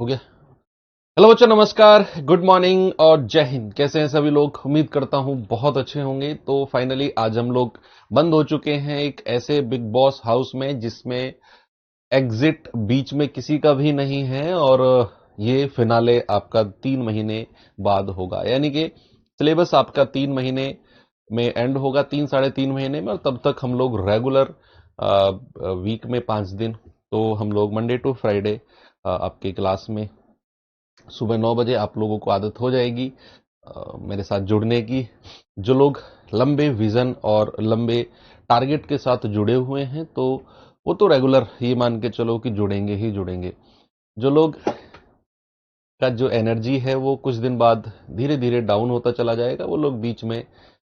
हो गया। हेलो बच्चों, नमस्कार, गुड मॉर्निंग और जय हिंद। कैसे हैं सभी लोग? उम्मीद करता हूं बहुत अच्छे होंगे। तो फाइनली आज हम लोग बंद हो चुके हैं एक ऐसे बिग बॉस हाउस में जिसमें एग्जिट बीच में किसी का भी नहीं है, और ये फिनाले आपका 3 महीने बाद होगा। यानी कि सिलेबस आपका 3 महीने में एंड होगा, 3 साढ़े 3 महीने में। और तब तक हम लोग रेगुलर वीक में 5 दिन, तो हम लोग मंडे टू फ्राइडे आपके क्लास में सुबह 9 बजे आप लोगों को आदत हो जाएगी मेरे साथ जुड़ने की। जो लोग लंबे विजन और लंबे टारगेट के साथ जुड़े हुए हैं, तो वो तो रेगुलर ये मान के चलो कि जुड़ेंगे ही जुड़ेंगे। जो लोग का जो एनर्जी है वो कुछ दिन बाद धीरे धीरे डाउन होता चला जाएगा, वो लोग बीच में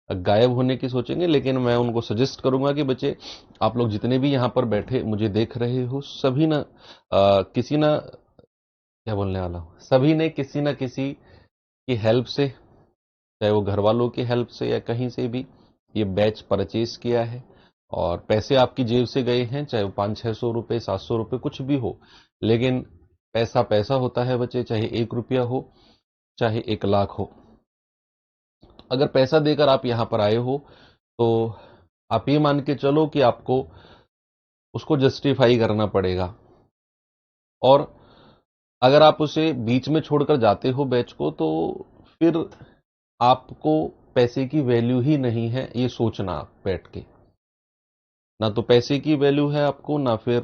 गायब होने की सोचेंगे। लेकिन मैं उनको सजेस्ट करूंगा कि बच्चे, आप लोग जितने भी यहाँ पर बैठे मुझे देख रहे हो, सभी ना किसी ना, क्या बोलने वाला हूँ, सभी ने किसी ना किसी की हेल्प से, चाहे वो घर वालों की हेल्प से या कहीं से भी, ये बैच परचेज किया है। और पैसे आपकी जेब से गए हैं, चाहे वो 500-600 रुपए, 700 रुपए, कुछ भी हो। लेकिन पैसा पैसा होता है बच्चे, चाहे 1 रुपया हो, चाहे 1 लाख हो। अगर पैसा देकर आप यहां पर आए हो, तो आप ये मान के चलो कि आपको उसको जस्टिफाई करना पड़ेगा। और अगर आप उसे बीच में छोड़कर जाते हो बैच को, तो फिर आपको पैसे की वैल्यू ही नहीं है, ये सोचना आप बैठ के। ना तो पैसे की वैल्यू है आपको, ना फिर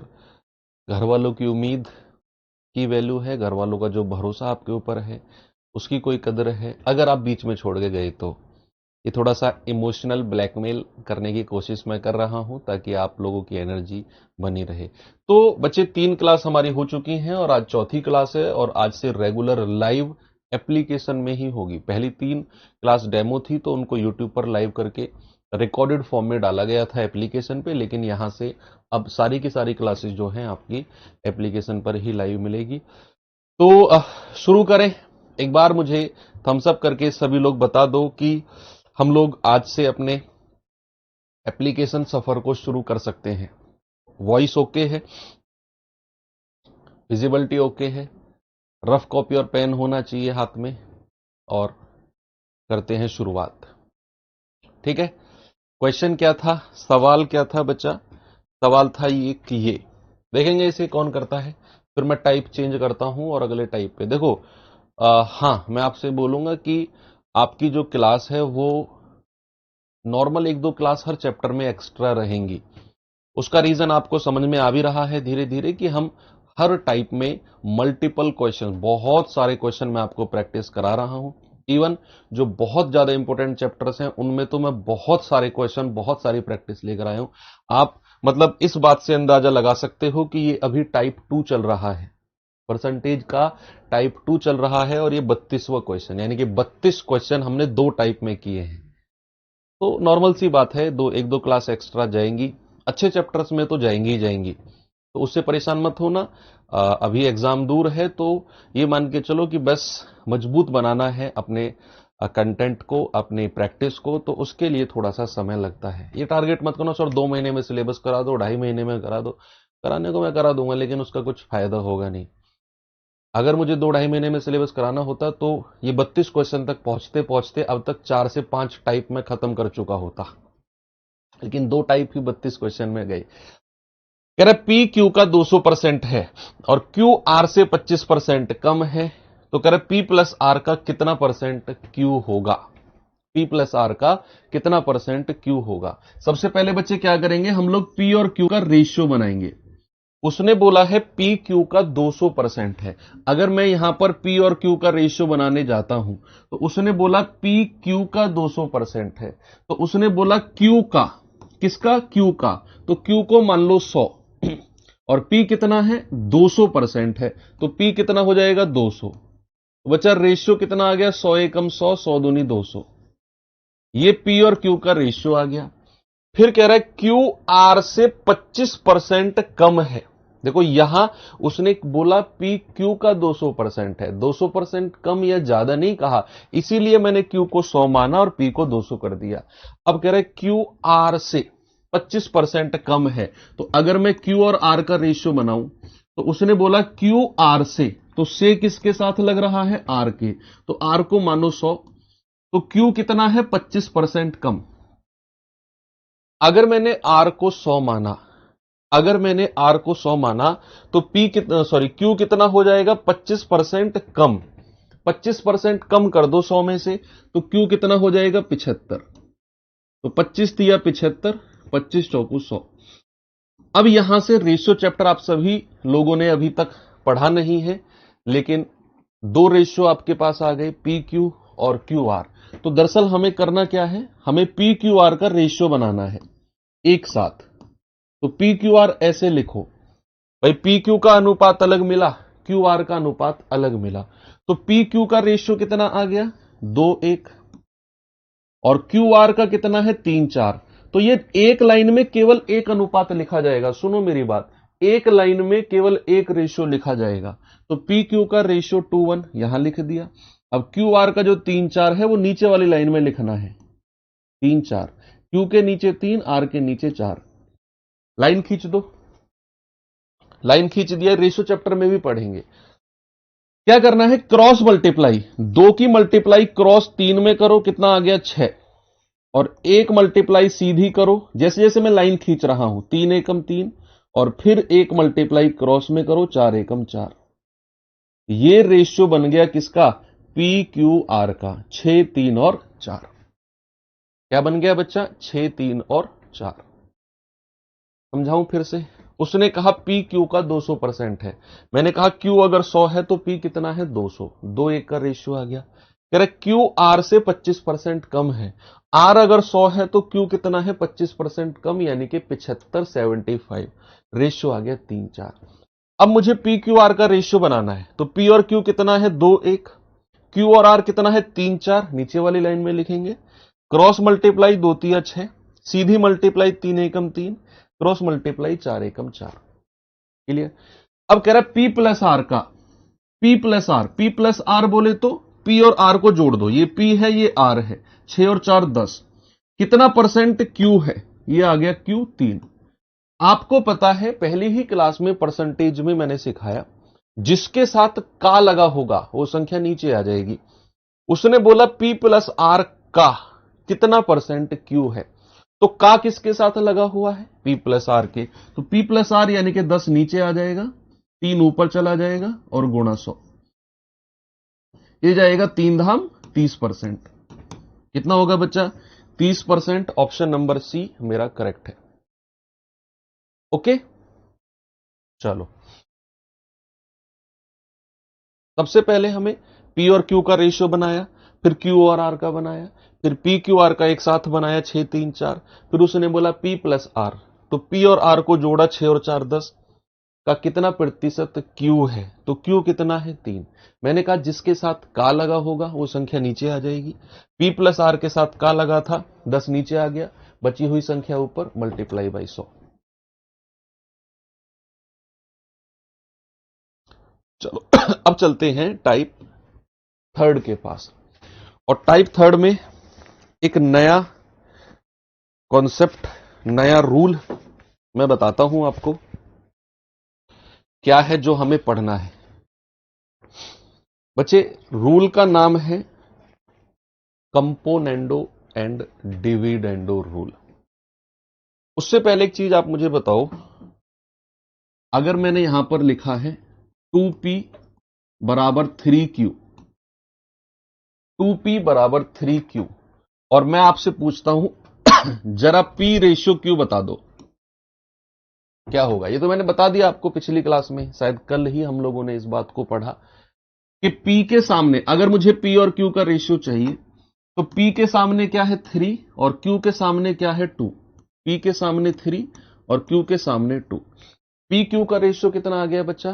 घर वालों की उम्मीद की वैल्यू है, घर वालों का जो भरोसा आपके ऊपर है उसकी कोई कदर है अगर आप बीच में छोड़ के गए तो। ये थोड़ा सा इमोशनल ब्लैकमेल करने की कोशिश मैं कर रहा हूं, ताकि आप लोगों की एनर्जी बनी रहे। तो बच्चे, 3 क्लास हमारी हो चुकी हैं और आज चौथी क्लास है, और आज से रेगुलर लाइव एप्लीकेशन में ही होगी। पहली 3 क्लास डेमो थी, तो उनको यूट्यूब पर लाइव करके रिकॉर्डेड फॉर्म में डाला गया था एप्लीकेशन पे। लेकिन यहां से अब सारी की सारी क्लासेस जो हैं आपकी एप्लीकेशन पर ही लाइव मिलेगी। तो शुरू करें। एक बार मुझे थम्स अप करके सभी लोग बता दो कि हम लोग आज से अपने एप्लीकेशन सफर को शुरू कर सकते हैं। वॉइस ओके है, विजिबिलिटी ओके है, रफ कॉपी और पेन होना चाहिए हाथ में, और करते हैं शुरुआत। ठीक है। क्वेश्चन क्या था, सवाल क्या था बच्चा? सवाल था ये कि ये देखेंगे इसे कौन करता है, फिर मैं टाइप चेंज करता हूं और अगले टाइप पे देखो। हाँ, मैं आपसे बोलूंगा कि आपकी जो क्लास है वो नॉर्मल 1-2 क्लास हर चैप्टर में एक्स्ट्रा रहेंगी। उसका रीजन आपको समझ में आ भी रहा है धीरे धीरे, कि हम हर टाइप में मल्टीपल क्वेश्चन, बहुत सारे क्वेश्चन मैं आपको प्रैक्टिस करा रहा हूं। इवन जो बहुत ज्यादा इंपॉर्टेंट चैप्टर्स हैं उनमें तो मैं बहुत सारे क्वेश्चन, बहुत सारी प्रैक्टिस लेकर आया हूं। आप मतलब इस बात से अंदाजा लगा सकते हो कि ये अभी टाइप 2 चल रहा है, परसेंटेज का टाइप 2 चल रहा है, और ये 32वां क्वेश्चन, यानी कि 32 क्वेश्चन हमने 2 टाइप में किए हैं। तो नॉर्मल सी बात है, 1-2 क्लास एक्स्ट्रा जाएंगी, अच्छे चैप्टर्स में तो जाएंगी ही जाएंगी, तो उससे परेशान मत होना। अभी एग्जाम दूर है, तो ये मान के चलो कि बस मजबूत बनाना है अपने कंटेंट को, अपनी प्रैक्टिस को। तो उसके लिए थोड़ा सा समय लगता है। ये टारगेट मत करना सर 2 महीने में सिलेबस करा दो, 2.5 महीने में करा दो। कराने को मैं करा दूंगा, लेकिन उसका कुछ फायदा होगा नहीं। अगर मुझे 2-2.5 महीने में सिलेबस कराना होता, तो ये 32 क्वेश्चन तक पहुंचते पहुंचते अब तक 4 से 5 टाइप में खत्म कर चुका होता। लेकिन 2 टाइप ही 32 क्वेश्चन में गए। कह रहे पी क्यू का 200% है और क्यू आर से 25% कम है, तो कह रहे पी प्लस आर का कितना परसेंट क्यू होगा? पी प्लस आर का कितना परसेंट क्यू होगा? सबसे पहले बच्चे क्या करेंगे, हम लोग पी और क्यू का रेशियो बनाएंगे। उसने बोला है पी क्यू का 200% है। अगर मैं यहां पर पी और क्यू का रेशियो बनाने जाता हूं, तो उसने बोला पी क्यू का 200% है, तो उसने बोला क्यू का, किसका? क्यू का। तो क्यू को मान लो 100, और पी कितना है? 200% है, तो पी कितना हो जाएगा? 200। बच्चा रेशियो कितना आ गया? 100 एकम 100, 100 दूनी 200। ये पी और क्यू का रेशियो आ गया। फिर कह रहा है क्यू आर से 25% कम है। देखो यहां उसने बोला पी क्यू का 200% है, 200% कम या ज्यादा नहीं कहा, इसीलिए मैंने क्यू को 100 माना और पी को 200 कर दिया। अब कह रहे क्यू आर से 25% कम है, तो अगर मैं क्यू और आर का रेशियो बनाऊं, तो उसने बोला क्यू आर से, तो से किसके साथ लग रहा है, आर के, तो आर को मानो 100, तो क्यू कितना है, 25% कम। अगर मैंने आर को 100 माना, अगर मैंने आर को 100 माना, तो पी कितना, सॉरी, क्यू कितना हो जाएगा, 25% कम। 25% कम कर दो 100 में से, तो क्यू कितना हो जाएगा, 75। तो 25 दिया 75, 25 चौकू 100। अब यहां से रेशियो चैप्टर आप सभी लोगों ने अभी तक पढ़ा नहीं है, लेकिन दो रेशियो आपके पास आ गए, पी क्यू और क्यू आर। तो दरअसल हमें करना क्या है, हमें पी क्यू आर का रेशियो बनाना है एक साथ। तो पी क्यू आर ऐसे लिखो भाई, पी क्यू का अनुपात अलग मिला, क्यू आर का अनुपात अलग मिला, तो पी क्यू का रेशियो कितना आ गया, 2:1, और क्यू आर का कितना है, 3:4। तो ये एक लाइन में केवल एक अनुपात लिखा जाएगा, सुनो मेरी बात, एक लाइन में केवल एक रेशियो लिखा जाएगा। तो पी क्यू का रेशियो 2:1 यहां लिख दिया। अब क्यू आर का जो 3:4 है वो नीचे वाली लाइन में लिखना है, 3:4, क्यू के नीचे 3, आर के नीचे 4। लाइन खींच दो, लाइन खींच दिया, रेशियो चैप्टर में भी पढ़ेंगे। क्या करना है, क्रॉस मल्टीप्लाई, 2 की मल्टीप्लाई क्रॉस 3 में करो, कितना आ गया, 6, और 1 मल्टीप्लाई सीधी करो, जैसे जैसे मैं लाइन खींच रहा हूं, 3 एकम 3, और फिर 1 मल्टीप्लाई क्रॉस में करो, 4 एकम 4। ये रेशियो बन गया किसका, पी क्यू आर का, 6, 3 और 4। क्या बन गया बच्चा, 6, 3 और 4। समझाऊं फिर से, उसने कहा पी क्यू का 200% है, मैंने कहा क्यू अगर 100 है तो पी कितना है, 200, 2:1 का रेशियो आ गया। कह रहे क्यू आर से 25% कम है, आर अगर 100 है तो क्यू कितना है, 25% कम, यानी कि 75, 75, रेशियो आ गया 3:4। अब मुझे पी क्यू आर का रेशियो बनाना है, तो पी और क्यू कितना है, 2:1, क्यू और आर कितना है, 3:4, नीचे वाली लाइन में लिखेंगे। क्रॉस मल्टीप्लाई 2×3 6, सीधी मल्टीप्लाई 3 एकम 3, क्रॉस मल्टीप्लाई 4 एकम 4। क्लियर। अब कह रहा है पी प्लस आर का, P plus R, P plus R बोले तो पी और आर को जोड़ दो, ये पी है ये आर है, 6 और 4 10, कितना परसेंट क्यू है, ये आ गया क्यू 3। आपको पता है पहली ही क्लास में परसेंटेज में मैंने सिखाया, जिसके साथ का लगा होगा वो संख्या नीचे आ जाएगी। उसने बोला पी प्लस आर का कितना परसेंट क्यू है, तो का किसके साथ लगा हुआ है, पी प्लस आर के, तो पी प्लस आर यानी कि 10 नीचे आ जाएगा, 3 ऊपर चला जाएगा और गुणा 100, ये जाएगा 3 धाम 30%। कितना होगा बच्चा, 30%। ऑप्शन नंबर सी मेरा करेक्ट है। ओके, चलो सबसे पहले हमें पी और क्यू का रेशियो बनाया, फिर क्यू और आर का बनाया, फिर पी क्यू आर का एक साथ बनाया 6, 3, 4, फिर उसने बोला पी प्लस आर, तो पी और आर को जोड़ा, 6 और 4 10 का कितना प्रतिशत क्यू है, तो क्यू कितना है, 3। मैंने कहा जिसके साथ का लगा होगा वो संख्या नीचे आ जाएगी, पी प्लस आर के साथ का लगा था, 10 नीचे आ गया, बची हुई संख्या ऊपर, मल्टीप्लाई बाई 100। चलो अब चलते हैं टाइप थर्ड के पास, और टाइप थर्ड में एक नया कॉन्सेप्ट, नया रूल मैं बताता हूं आपको क्या है जो हमें पढ़ना है। बच्चे रूल का नाम है कंपोनेंडो एंड डिविडेंडो रूल। उससे पहले एक चीज आप मुझे बताओ, अगर मैंने यहां पर लिखा है 2p बराबर 3q, 2p बराबर 3q, और मैं आपसे पूछता हूं जरा p रेशियो q बता दो, क्या होगा। ये तो मैंने बता दिया आपको पिछली क्लास में, शायद कल ही हम लोगों ने इस बात को पढ़ा कि p के सामने अगर मुझे p और q का रेशियो चाहिए, तो p के सामने क्या है 3 और q के सामने क्या है 2, p के सामने 3 और q के सामने 2, p q का रेशियो कितना आ गया बच्चा,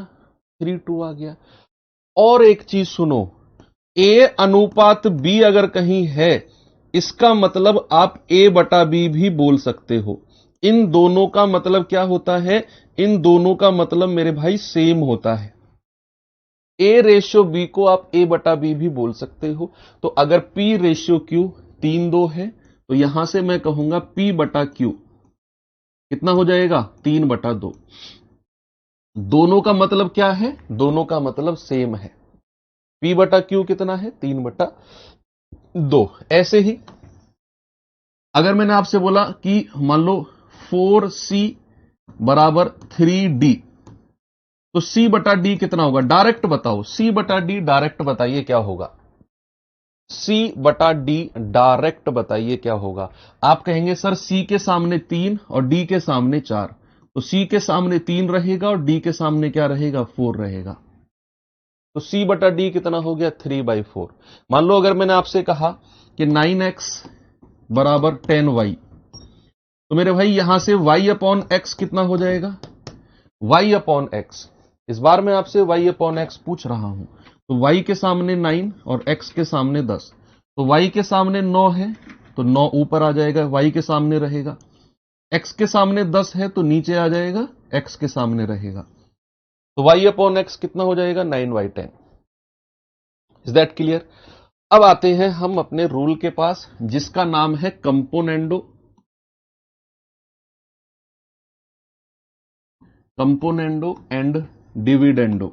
3:2 आ गया। और एक चीज सुनो, a अनुपात b अगर कहीं है, इसका मतलब आप a बटा b भी बोल सकते हो। इन दोनों का मतलब क्या होता है, इन दोनों का मतलब मेरे भाई सेम होता है। a रेशियो b को आप a बटा b भी बोल सकते हो। तो अगर p रेशियो q 3:2 है, तो यहां से मैं कहूंगा p बटा q कितना हो जाएगा, 3/2। दोनों का मतलब क्या है? दोनों का मतलब सेम है। P बटा Q कितना है? 3/2। ऐसे ही अगर मैंने आपसे बोला कि मान लो 4C बराबर 3D, तो C बटा D कितना होगा? डायरेक्ट बताओ, C बटा D डायरेक्ट बताइए क्या होगा? C बटा D डायरेक्ट बताइए क्या होगा? आप कहेंगे सर C के सामने 3 और D के सामने 4, तो C के सामने 3 रहेगा और D के सामने क्या रहेगा? 4 रहेगा। तो C बटा D कितना हो गया? 3/4। मान लो अगर मैंने आपसे कहा कि 9x बराबर 10y, तो मेरे भाई यहां से y अपॉन x कितना हो जाएगा? y upon x। इस बार मैं आपसे y अपॉन x पूछ रहा हूं, तो y के सामने 9 और x के सामने 10, तो y के सामने 9 है तो 9 ऊपर आ जाएगा, y के सामने रहेगा। x के सामने 10 है तो नीचे आ जाएगा, x के सामने रहेगा। तो y अपॉन x कितना हो जाएगा? 9/10। Is that clear? अब आते हैं हम अपने रूल के पास, जिसका नाम है कंपोनेंडो एंड डिविडेंडो।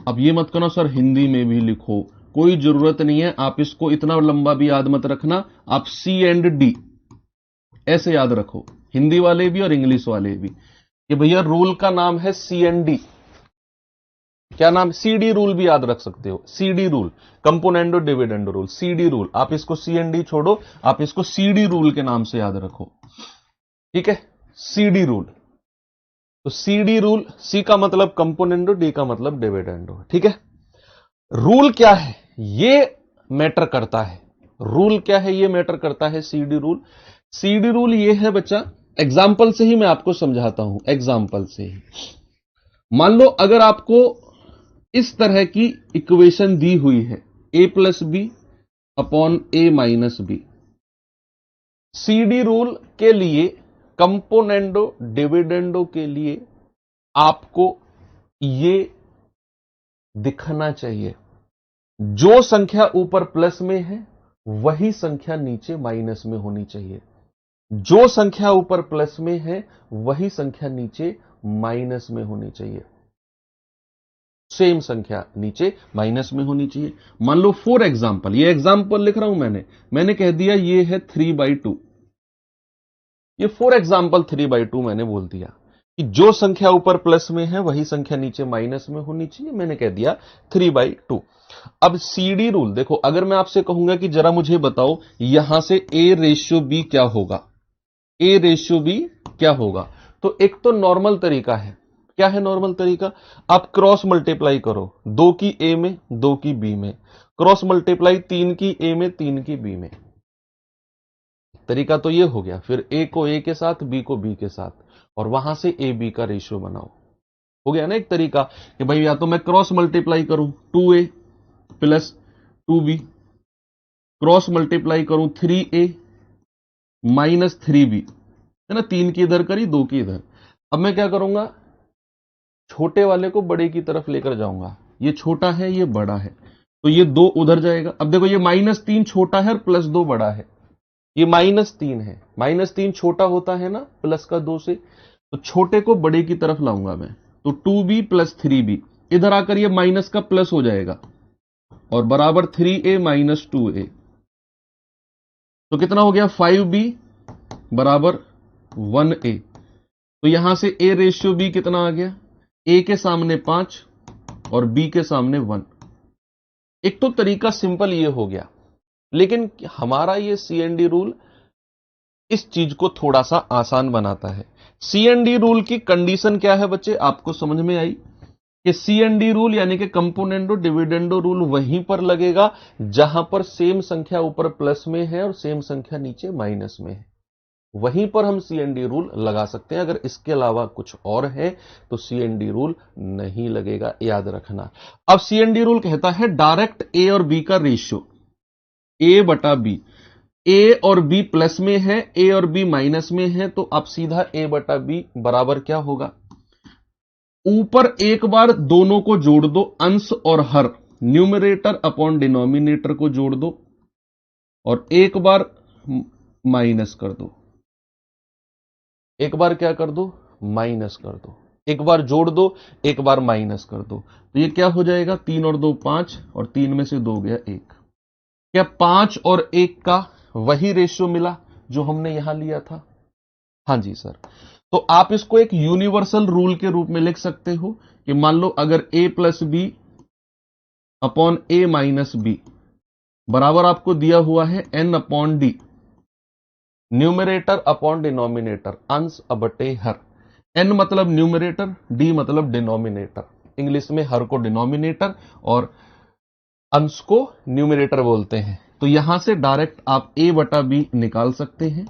अब ये मत करना सर हिंदी में भी लिखो, कोई जरूरत नहीं है, आप इसको इतना लंबा भी याद मत रखना, आप C एंड D ऐसे याद रखो, हिंदी वाले भी और इंग्लिश वाले भी, कि भैया रूल का नाम है C एंड D। क्या नाम? CD रूल भी याद रख सकते हो, CD rule, componendo dividendo rule, CD rule. आप इसको C एंड D छोड़ो, आप इसको CD रूल के नाम से याद रखो, ठीक है? CD rule. तो CD रूल, C का मतलब कंपोनेंडो, D का मतलब डिविडेंडो, ठीक है? रूल क्या है ये मैटर करता है, रूल क्या है ये मैटर करता है। CD रूल, CD रूल ये है बच्चा, एग्जाम्पल से ही मैं आपको समझाता हूं, एग्जाम्पल से ही। मान लो अगर आपको इस तरह की इक्वेशन दी हुई है, a+b upon a-b, CD rule के लिए, कंपोनेंडो डिविडेंडो के लिए आपको ये दिखना चाहिए, जो संख्या ऊपर प्लस में है वही संख्या नीचे माइनस में होनी चाहिए। जो संख्या ऊपर प्लस में है वही संख्या नीचे माइनस में होनी चाहिए। सेम संख्या नीचे माइनस में होनी चाहिए। मान लो फॉर एग्जाम्पल, ये एग्जाम्पल लिख रहा हूं मैंने कह दिया ये है 3/2। ये फॉर एग्जाम्पल 3/2 मैंने बोल दिया कि जो संख्या ऊपर प्लस में है वही संख्या नीचे माइनस में होनी चाहिए, मैंने कह दिया 3/2। अब CD रूल देखो, अगर मैं आपसे कहूंगा कि जरा मुझे बताओ यहां से A/B क्या होगा, A/B क्या होगा, तो एक तो नॉर्मल तरीका है। क्या है नॉर्मल तरीका? आप क्रॉस मल्टीप्लाई करो, 2 की A में 2 की B में, क्रॉस मल्टीप्लाई 3 की A में 3 की B में। तरीका तो ये हो गया। फिर A को A के साथ, B को B के साथ, और वहां से AB का रेशियो बनाओ। हो गया ना एक तरीका कि भाई या तो मैं क्रॉस मल्टीप्लाई करूं 2A plus 2B, cross multiply करूं 3A माइनस 3B, है ना, 3 की इधर करी 2 की इधर। अब मैं क्या करूंगा, छोटे वाले को बड़े की तरफ लेकर जाऊंगा, ये छोटा है ये बड़ा है, तो ये 2 उधर जाएगा। अब देखो ये -3 छोटा है और +2 बड़ा है, ये -3 है, -3 छोटा होता है ना प्लस का 2 से, तो छोटे को बड़े की तरफ लाऊंगा मैं, तो 2B प्लस 3B, इधर आकर ये माइनस का प्लस हो जाएगा और बराबर 3A माइनस 2A, तो कितना हो गया 5B बराबर 1A। तो यहां से A/B कितना आ गया, A के सामने 5 और B के सामने 1। एक तो तरीका सिंपल ये हो गया, लेकिन हमारा ये CND रूल इस चीज को थोड़ा सा आसान बनाता है। CND रूल की कंडीशन क्या है बच्चे, आपको समझ में आई कि CND रूल यानी कि कंपोनेंडो डिविडेंडो रूल वहीं पर लगेगा जहां पर सेम संख्या ऊपर प्लस में है और सेम संख्या नीचे माइनस में है, वहीं पर हम CND रूल लगा सकते हैं। अगर इसके अलावा कुछ और है तो CND रूल नहीं लगेगा, याद रखना। अब CND रूल कहता है डायरेक्ट A और B का रेशियो, A बटा B। A और B प्लस में है, A और B माइनस में है, तो अब सीधा A बटा B बराबर क्या होगा, ऊपर एक बार दोनों को जोड़ दो, अंश और हर, न्यूमरेटर अपॉन डिनोमिनेटर को जोड़ दो और एक बार माइनस कर दो। एक बार क्या कर दो, माइनस कर दो, एक बार जोड़ दो, एक बार माइनस कर दो। तो ये क्या हो जाएगा, 3 और 2 5, और 3 में से 2 गया 1। क्या 5 और 1 का वही रेशियो मिला जो हमने यहां लिया था? हां जी सर। तो आप इसको एक यूनिवर्सल रूल के रूप में लिख सकते हो कि मान लो अगर a plus B upon a minus B बराबर आपको दिया हुआ है n upon D, numerator upon denominator, अंश बटे हर। n मतलब न्यूमरेटर, d मतलब डिनोमिनेटर, इंग्लिश में हर को डिनोमिनेटर और अंश को न्यूमरेटर बोलते हैं। तो यहां से डायरेक्ट आप a बटा b निकाल सकते हैं।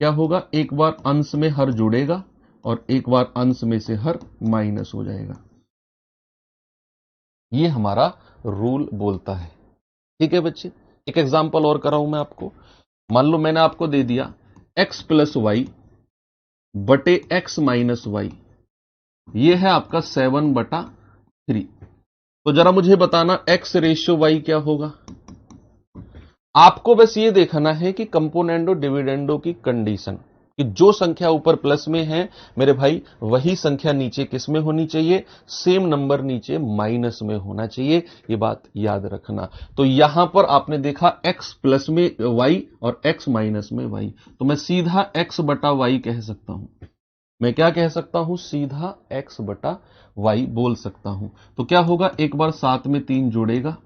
क्या होगा, एक बार अंश में हर जुड़ेगा और एक बार अंश में से हर माइनस हो जाएगा। ये हमारा रूल बोलता है। ठीक है बच्चे, एक एग्जांपल और कराऊं मैं आपको। मान लो मैंने आपको दे दिया x प्लस वाई बटे x माइनस वाई, ये है आपका 7/3। तो जरा मुझे बताना x रेशियो y क्या होगा। आपको बस ये देखना है कि कंपोनेंडो डिविडेंडो की कंडीशन, कि जो संख्या ऊपर प्लस में है मेरे भाई, वही संख्या नीचे किस में होनी चाहिए, सेम नंबर नीचे माइनस में होना चाहिए। ये बात याद रखना। तो यहां पर आपने देखा x प्लस में y और x माइनस में y, तो मैं सीधा x बटा y कह सकता हूं। मैं क्या कह सकता हूं, सीधा x बटा y बोल सकता हूं। तो क्या होगा, एक बार 7 में 3 जुड़ेगा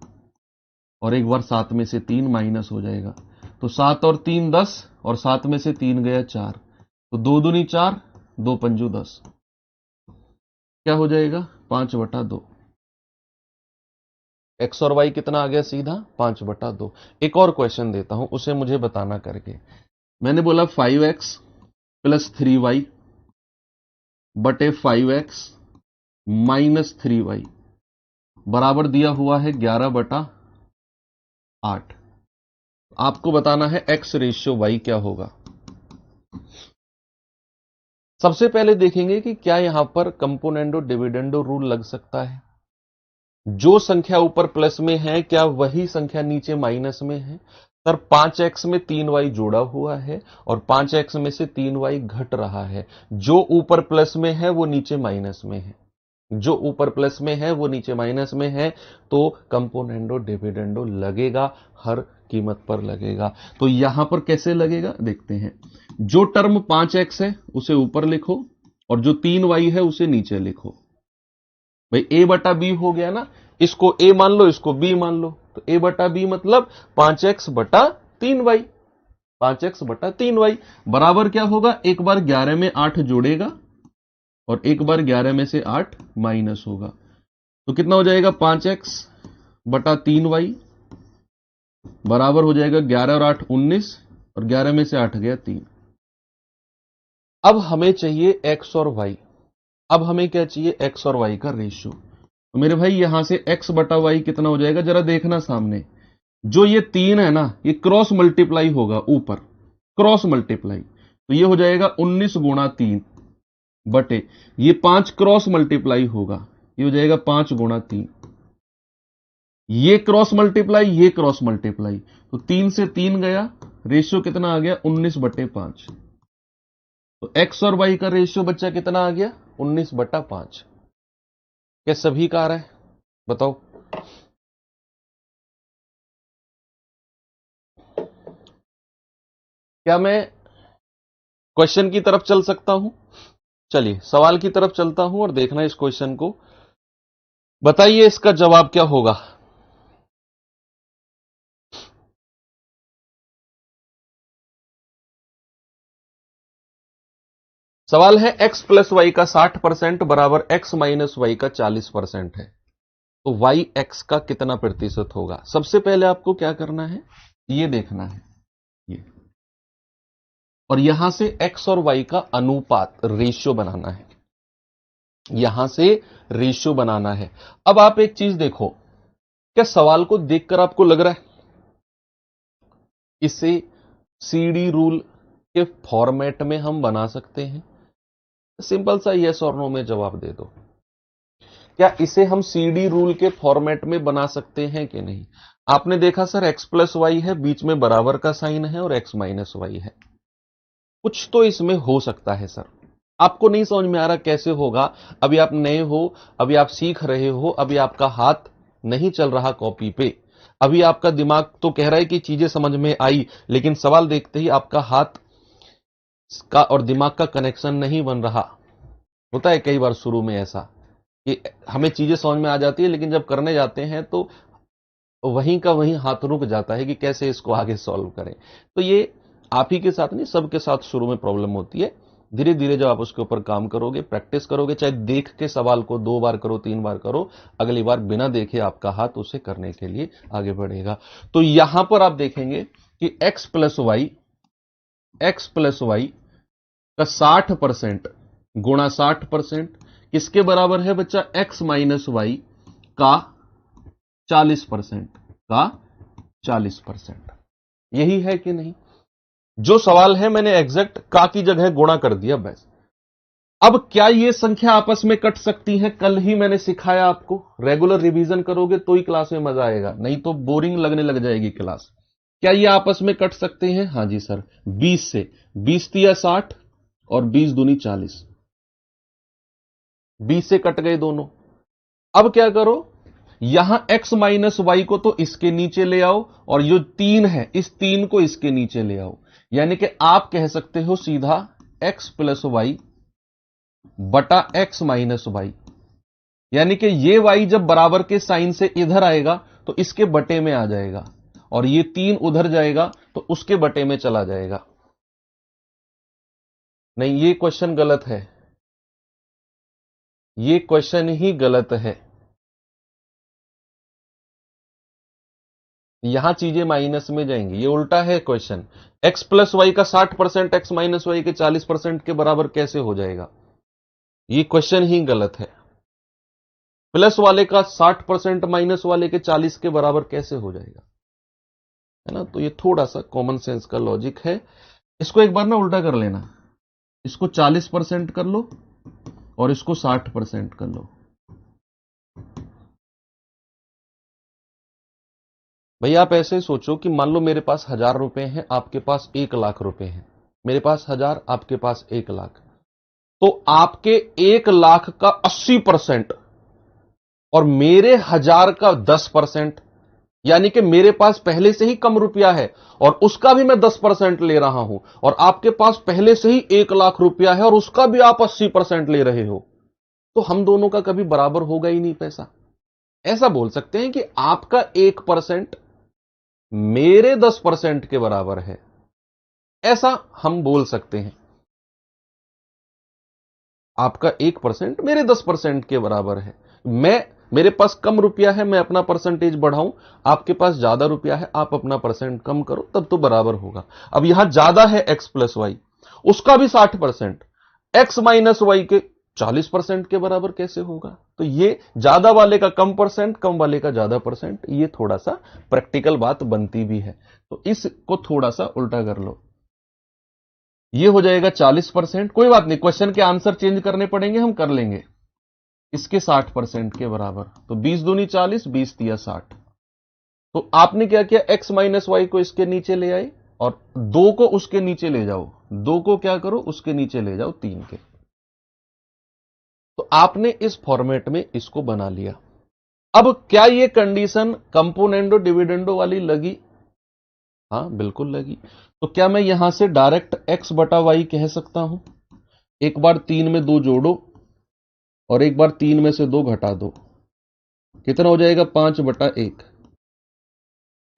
और एक बार 7 में से 3 माइनस हो जाएगा। तो 7 और 3 10, और 7 में से 3 गया 4, तो 2 दूनी 4, 2 पंजू 10, क्या हो जाएगा 5/2। एक्स और वाई कितना आ गया, सीधा 5/2। एक और क्वेश्चन देता हूं, उसे मुझे बताना करके। मैंने बोला 5x प्लस 3y बटे 5x माइनस 3y बराबर दिया हुआ है 11/8। आपको बताना है x रेशियो y क्या होगा। सबसे पहले देखेंगे कि क्या यहां पर कंपोनेंडो डिविडेंडो रूल लग सकता है। जो संख्या ऊपर प्लस में है क्या वही संख्या नीचे माइनस में है। सर 5x में 3y जोड़ा हुआ है और 5x में से 3y घट रहा है। जो ऊपर प्लस में है वो नीचे माइनस में है, जो ऊपर प्लस में है वो नीचे माइनस में है, तो कंपोनेंडो डिविडेंडो लगेगा, हर कीमत पर लगेगा। तो यहां पर कैसे लगेगा देखते हैं। जो टर्म 5x है उसे ऊपर लिखो और जो 3y है उसे नीचे लिखो। भाई a बटा b हो गया ना, इसको a मान लो, इसको b मान लो, तो a बटा b मतलब 5x बटा 3y, 5x बटा 3y बराबर क्या होगा, एक बार 11 में 8 जोड़ेगा और एक बार 11 में से 8 माइनस होगा। तो कितना हो जाएगा, 5x बटा 3y बराबर हो जाएगा 11 और 8 19, और 11 में से 8 गया 3। अब हमें चाहिए x और y। अब हमें क्या चाहिए, x और y का रेशियो। तो मेरे भाई यहां से x बटा y कितना हो जाएगा, जरा देखना सामने। जो ये 3 है ना, ये क्रॉस मल्टीप्लाई होगा ऊपर, क्रॉस मल्टीप्लाई, तो ये हो जाएगा 19 गुणा 3 बटे ये 5 क्रॉस मल्टीप्लाई होगा, ये हो जाएगा 5 गुणा 3। ये क्रॉस मल्टीप्लाई, ये क्रॉस मल्टीप्लाई, तो 3 से 3 गया, रेशियो कितना आ गया 19/5। तो x और y का रेशियो बच्चा कितना आ गया 19/5। क्या सभी का आ रहा है, बताओ। क्या मैं क्वेश्चन की तरफ चल सकता हूं, चलिए सवाल की तरफ चलता हूं और देखना इस क्वेश्चन को, बताइए इसका जवाब क्या होगा। सवाल है x प्लस वाई का 60% बराबर x माइनस वाई का 40% है, तो y x का कितना प्रतिशत होगा। सबसे पहले आपको क्या करना है, ये देखना है, ये, और यहां से x और y का अनुपात रेशियो बनाना है, यहां से रेशियो बनाना है। अब आप एक चीज देखो, क्या सवाल को देखकर आपको लग रहा है इसे सीडी रूल के फॉर्मेट में हम बना सकते हैं। सिंपल सा यस और नो में जवाब दे दो, क्या इसे हम सीडी रूल के फॉर्मेट में बना सकते हैं कि नहीं। आपने देखा सर x प्लस वाई है, बीच में बराबर का साइन है और x माइनस वाई है, कुछ तो इसमें हो सकता है सर। आपको नहीं समझ में आ रहा कैसे होगा, अभी आप नए हो, अभी आप सीख रहे हो, अभी आपका हाथ नहीं चल रहा कॉपी पे, अभी आपका दिमाग तो कह रहा है कि चीजें समझ में आई, लेकिन सवाल देखते ही आपका हाथ का और दिमाग का कनेक्शन नहीं बन रहा। होता है कई बार शुरू में ऐसा कि हमें चीजें समझ में आ जाती है, लेकिन जब करने जाते हैं तो वहीं का वहीं हाथ रुक जाता है कि कैसे इसको आगे सॉल्व करें। तो ये आप ही के साथ नहीं, सबके साथ शुरू में प्रॉब्लम होती है। धीरे धीरे जब आप उसके ऊपर काम करोगे, प्रैक्टिस करोगे, चाहे देख के सवाल को 2 बार करो, 3 बार करो, अगली बार बिना देखे आपका हाथ उसे करने के लिए आगे बढ़ेगा। तो यहां पर आप देखेंगे कि एक्स प्लस वाई का 60% गुणा 60% किसके बराबर है बच्चा? एक्स माइनस वाई का 40% का 40%। यही है कि नहीं? जो सवाल है मैंने एग्जैक्ट का की जगह गुणा कर दिया बस। अब क्या ये संख्या आपस में कट सकती है? कल ही मैंने सिखाया आपको, रेगुलर रिवीजन करोगे तो ही क्लास में मजा आएगा, नहीं तो बोरिंग लगने लग जाएगी क्लास। क्या ये आपस में कट सकते हैं? हां जी सर, 20 से 20 तिया 60 और 20 दूनी 40, 20 से कट गए दोनों। अब क्या करो, यहां x माइनस वाई को तो इसके नीचे ले आओ, और जो 3 है इस 3 को इसके नीचे ले आओ, यानी कि आप कह सकते हो सीधा x प्लस वाई बटा x माइनस वाई, यानी कि ये y जब बराबर के साइन से इधर आएगा तो इसके बटे में आ जाएगा, और ये 3 उधर जाएगा तो उसके बटे में चला जाएगा। नहीं, ये क्वेश्चन गलत है, ये क्वेश्चन ही गलत है। यहां चीजें माइनस में जाएंगी, ये उल्टा है क्वेश्चन। x प्लस वाई का 60% एक्स माइनस वाई के 40% के बराबर कैसे हो जाएगा? ये क्वेश्चन ही गलत है। प्लस वाले का 60% माइनस वाले के 40 के बराबर कैसे हो जाएगा? है ना? तो ये थोड़ा सा कॉमन सेंस का लॉजिक है। इसको एक बार ना उल्टा कर लेना, इसको 40% कर लो और इसको 60% कर लो। भैया आप ऐसे सोचो कि मान लो मेरे पास 1000 रुपए हैं, आपके पास 1 लाख रुपए हैं। मेरे पास 1000, आपके पास 1 लाख। तो आपके 1 लाख का 80% और मेरे 1000 का 10%, यानी कि मेरे पास पहले से ही कम रुपया है और उसका भी मैं 10% ले रहा हूं, और आपके पास पहले से ही 1 लाख रुपया है और उसका भी आप 80% ले रहे हो, तो हम दोनों का कभी बराबर होगा ही नहीं पैसा। ऐसा बोल सकते हैं कि आपका 1% मेरे 10% के बराबर है, ऐसा हम बोल सकते हैं। आपका 1% मेरे 10% के बराबर है। मेरे पास कम रुपया है, मैं अपना परसेंटेज बढ़ाऊं, आपके पास ज्यादा रुपया है, आप अपना परसेंट कम करो, तब तो बराबर होगा। अब यहां ज्यादा है x प्लस वाई, उसका भी 60%, x माइनस वाई के 40% के बराबर कैसे होगा? तो ये ज्यादा वाले का कम परसेंट, कम वाले का ज्यादा परसेंट, ये थोड़ा सा प्रैक्टिकल बात बनती भी है। तो इसको थोड़ा सा उल्टा कर लो, ये हो जाएगा 40%। कोई बात नहीं, क्वेश्चन के आंसर चेंज करने पड़ेंगे, हम कर लेंगे। इसके 60% के बराबर, तो 20 दूनी 40, 20 तिया 60। तो आपने क्या किया, x माइनस वाई को इसके नीचे ले आए और 2 को उसके नीचे ले जाओ, 2 को क्या करो, उसके नीचे ले जाओ 3 के। तो आपने इस फॉर्मेट में इसको बना लिया। अब क्या ये कंडीशन कंपोनेंडो डिविडेंडो वाली लगी? हां बिल्कुल लगी। तो क्या मैं यहां से डायरेक्ट x बटा वाई कह सकता हूं? एक बार 3 में 2 जोड़ो और एक बार 3 में से 2 घटा दो, कितना हो जाएगा? 5/1।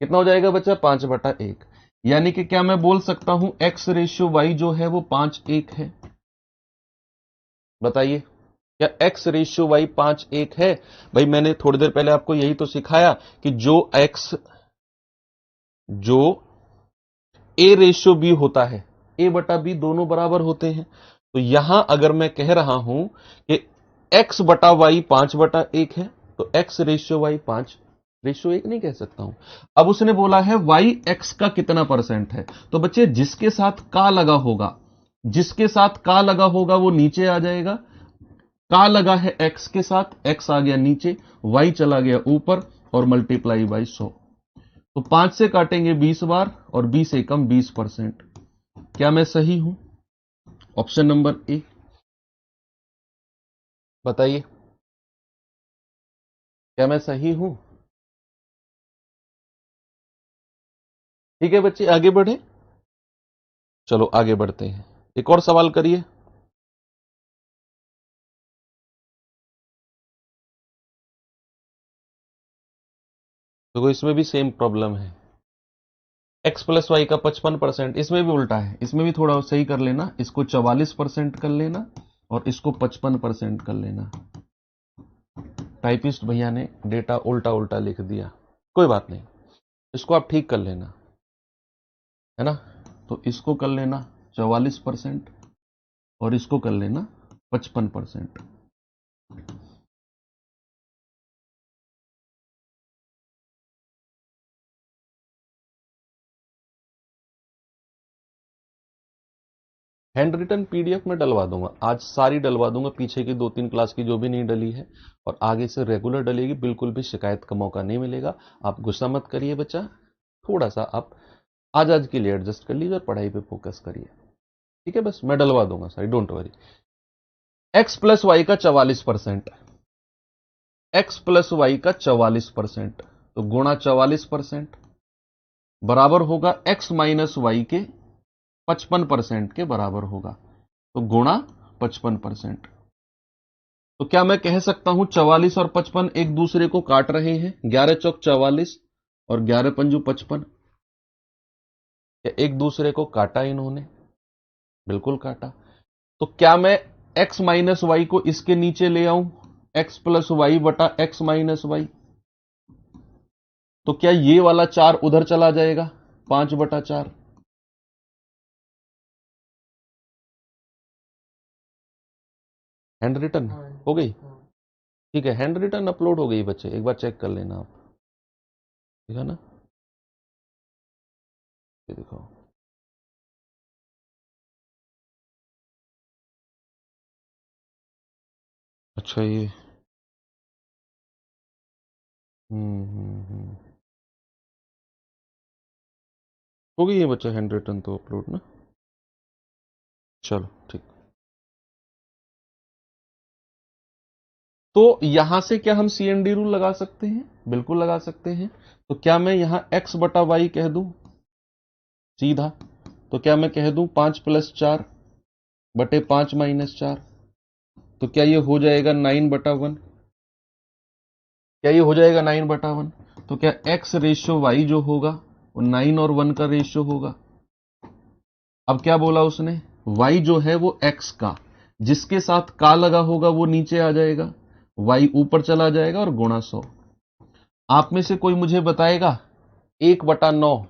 कितना हो जाएगा बच्चा? 5/1। यानी कि क्या मैं बोल सकता हूं x रेशियो y जो है वो 5:1 है? बताइए, क्या x रेशियो y 5:1 है? भाई मैंने थोड़ी देर पहले आपको यही तो सिखाया कि जो a रेशियो b होता है, a बटा b दोनों बराबर होते हैं। तो यहां अगर मैं कह रहा हूं कि x बटा वाई 5/1 है, तो x रेशियो वाई 5:1 नहीं कह सकता हूं। अब उसने बोला है y x का कितना परसेंट है, तो बच्चे जिसके साथ का लगा होगा, जिसके साथ का लगा होगा वो नीचे आ जाएगा। का लगा है x के साथ, x आ गया नीचे, y चला गया ऊपर, और मल्टीप्लाई बाई 100। तो 5 से काटेंगे 20 बार और 20 एकम 20%। क्या मैं सही हूं? Option number A. बताइए, क्या मैं सही हूं? ठीक है बच्चे, आगे बढ़े। चलो आगे बढ़ते हैं, एक और सवाल करिए। देखो इसमें भी सेम प्रॉब्लम है। x प्लस वाई का 55%, इसमें भी उल्टा है, इसमें भी थोड़ा सही कर लेना, इसको 44% कर लेना और इसको 55% कर लेना। टाइपिस्ट भैया ने डेटा उल्टा उल्टा लिख दिया, कोई बात नहीं, इसको आप ठीक कर लेना, है ना। तो इसको कर लेना 44% और इसको कर लेना 55%। हैंड रिटन पीडीएफ में डलवा दूंगा, आज सारी डलवा दूंगा, पीछे की 2-3 क्लास की जो भी नहीं डली है, और आगे से रेगुलर डलेगी, बिल्कुल भी शिकायत का मौका नहीं मिलेगा। आप गुस्सा मत करिए बच्चा, थोड़ा सा आप आज आज के लिए एडजस्ट कर लीजिए और पढ़ाई पे फोकस करिए, ठीक है। बस मैं डलवा दूंगा सारी, don't worry. X plus Y का 44%, एक्स प्लस वाई का 44%, तो गुणा 44% बराबर होगा एक्स माइनस वाई के 55% के बराबर होगा, तो गुणा 55%। तो क्या मैं कह सकता हूं 44 और 55 एक दूसरे को काट रहे हैं? 11 चौक 44 और 11 पंजू 55, क्या एक दूसरे को काटा इन्होंने? बिल्कुल काटा। तो क्या मैं x माइनस वाई को इसके नीचे ले आऊं, x प्लस वाई बटा एक्स माइनस वाई, तो क्या ये वाला 4 उधर चला जाएगा, 5/4। हैंड रिटन हो गई? ठीक है, हैंड रिटन अपलोड हो गई बच्चे, एक बार चेक कर लेना आप, ठीक है ना। ये दिखाओ, अच्छा ये हो गई है बच्चा हैंड रिटन तो अपलोड ना। चलो ठीक। तो यहां से क्या हम सीएनडी रूल लगा सकते हैं? बिल्कुल लगा सकते हैं। तो क्या मैं यहां x बटा वाई कह दूं सीधा? तो क्या मैं कह दूं 5+4 बटे 5-4, तो क्या ये हो जाएगा 9/1? क्या ये हो जाएगा 9/1? तो क्या x रेशियो y जो होगा वो 9 और 1 का रेशियो होगा? अब क्या बोला उसने, y जो है वो x का, जिसके साथ का लगा होगा वो नीचे आ जाएगा, y ऊपर चला जाएगा और गुणा 100। आप में से कोई मुझे बताएगा 1/9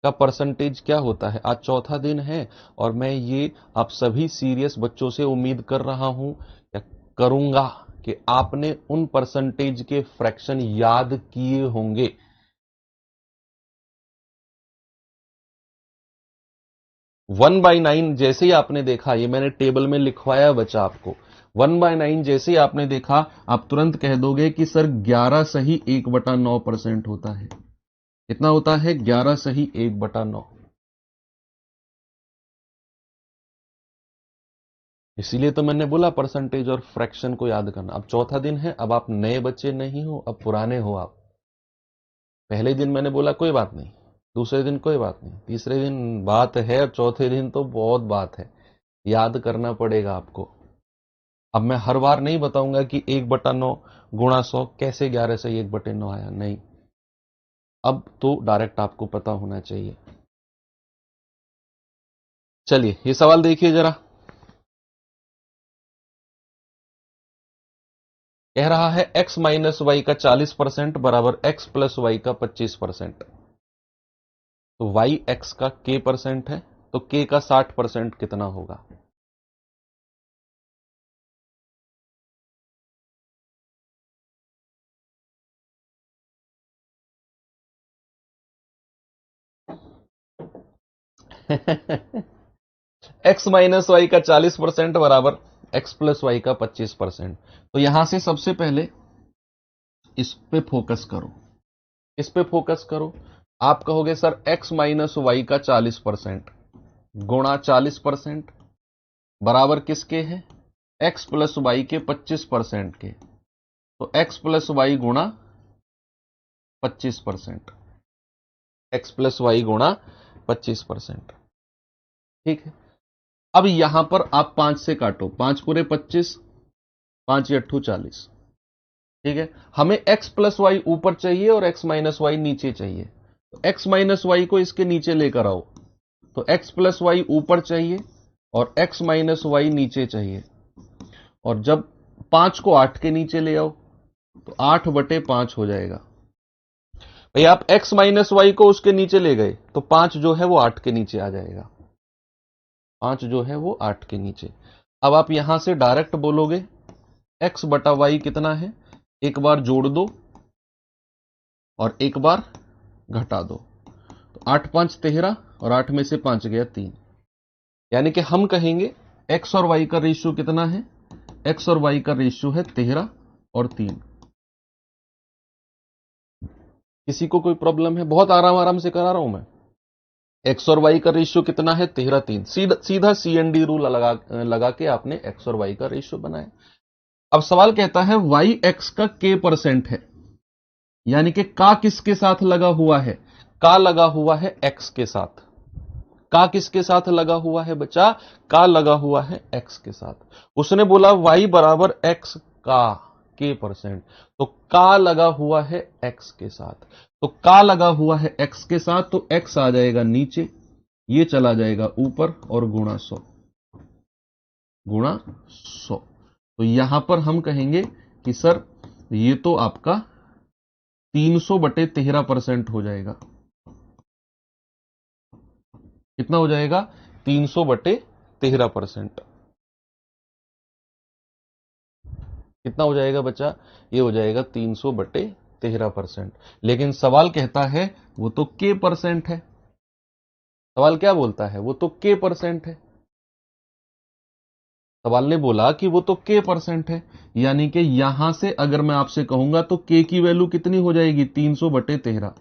का परसेंटेज क्या होता है? आज चौथा दिन है और मैं ये आप सभी सीरियस बच्चों से उम्मीद कर रहा हूं या करूंगा कि आपने उन परसेंटेज के फ्रैक्शन याद किए होंगे। 1/9 जैसे ही आपने देखा, ये मैंने टेबल में लिखवाया बच्चा आपको, 1/9 जैसे ही आपने देखा, आप तुरंत कह दोगे कि सर 11 सही 1/9% होता है। कितना होता है? 11 सही 1/9। इसीलिए तो मैंने बोला परसेंटेज और फ्रैक्शन को याद करना। अब चौथा दिन है, अब आप नए बच्चे नहीं हो, अब पुराने हो आप। पहले दिन मैंने बोला कोई बात नहीं, दूसरे दिन कोई बात नहीं, तीसरे दिन बात है, और चौथे दिन तो बहुत बात है, याद करना पड़ेगा आपको। अब मैं हर बार नहीं बताऊंगा कि 1/9 गुणा 100 कैसे 11 से 1/9 आया, नहीं। अब तो डायरेक्ट आपको पता होना चाहिए। चलिए ये सवाल देखिए जरा, कह रहा है x माइनस वाई का 40% बराबर x प्लस वाई का 25%। तो y x का k परसेंट है, तो k का 60% कितना होगा? x माइनस वाई का 40% बराबर x प्लस वाई का 25%। तो यहां से सबसे पहले इस पे फोकस करो, इस पे फोकस करो। आप कहोगे सर x माइनस वाई का 40% गुणा 40% बराबर किसके है? x प्लस वाई के 25% के, तो x प्लस वाई गुणा 25%, x प्लस वाई गुणा 25%। ठीक है, अब यहां पर आप 5 से काटो, 5 पूरे 25, 5 अट्ठू 40। ठीक है, हमें x प्लस वाई ऊपर चाहिए और x माइनस वाई नीचे चाहिए, तो x माइनस वाई को इसके नीचे लेकर आओ, तो x प्लस वाई ऊपर चाहिए और x माइनस वाई नीचे चाहिए। और जब 5 को 8 के नीचे ले आओ तो 8/5 हो जाएगा। भाई आप x माइनस वाई को उसके नीचे ले गए तो 5 जो है वो 8 के नीचे आ जाएगा, 5 जो है वो 8 के नीचे। अब आप यहां से डायरेक्ट बोलोगे x बटा वाई कितना है, एक बार जोड़ दो और एक बार घटा दो, तो 8 5 13 और 8 में से 5 गया 3, यानी कि हम कहेंगे x और y का रेशियो कितना है, x और y का रेशियो है 13 और 3। किसी को कोई प्रॉब्लम है? बहुत आराम आराम से करा रहा हूं मैं। x और y का रेशियो कितना है, 13 3, सीधा CND रूल लगा के आपने x और y का रेशियो बनाया। अब सवाल कहता है y x का k% है, यानी कि का किसके साथ लगा हुआ है, का लगा हुआ है x के साथ। का किसके साथ लगा हुआ है बच्चा, का लगा हुआ है x के साथ। उसने बोला y बराबर x का k%, तो का लगा हुआ है x के साथ, तो का लगा हुआ है x के साथ, तो x आ जाएगा नीचे, ये चला जाएगा ऊपर और गुणा 100, गुणा 100। तो यहां पर हम कहेंगे कि सर ये तो आपका 300/13% हो जाएगा। कितना हो जाएगा, 300/13%। कितना हो जाएगा बच्चा, ये हो जाएगा 300/13%। लेकिन सवाल कहता है वो तो k% है, सवाल क्या बोलता है, वो तो k% है। सवाल ने बोला कि वो तो k% है, यानी कि यहां से अगर मैं आपसे कहूंगा तो k की वैल्यू कितनी हो जाएगी, 300/13।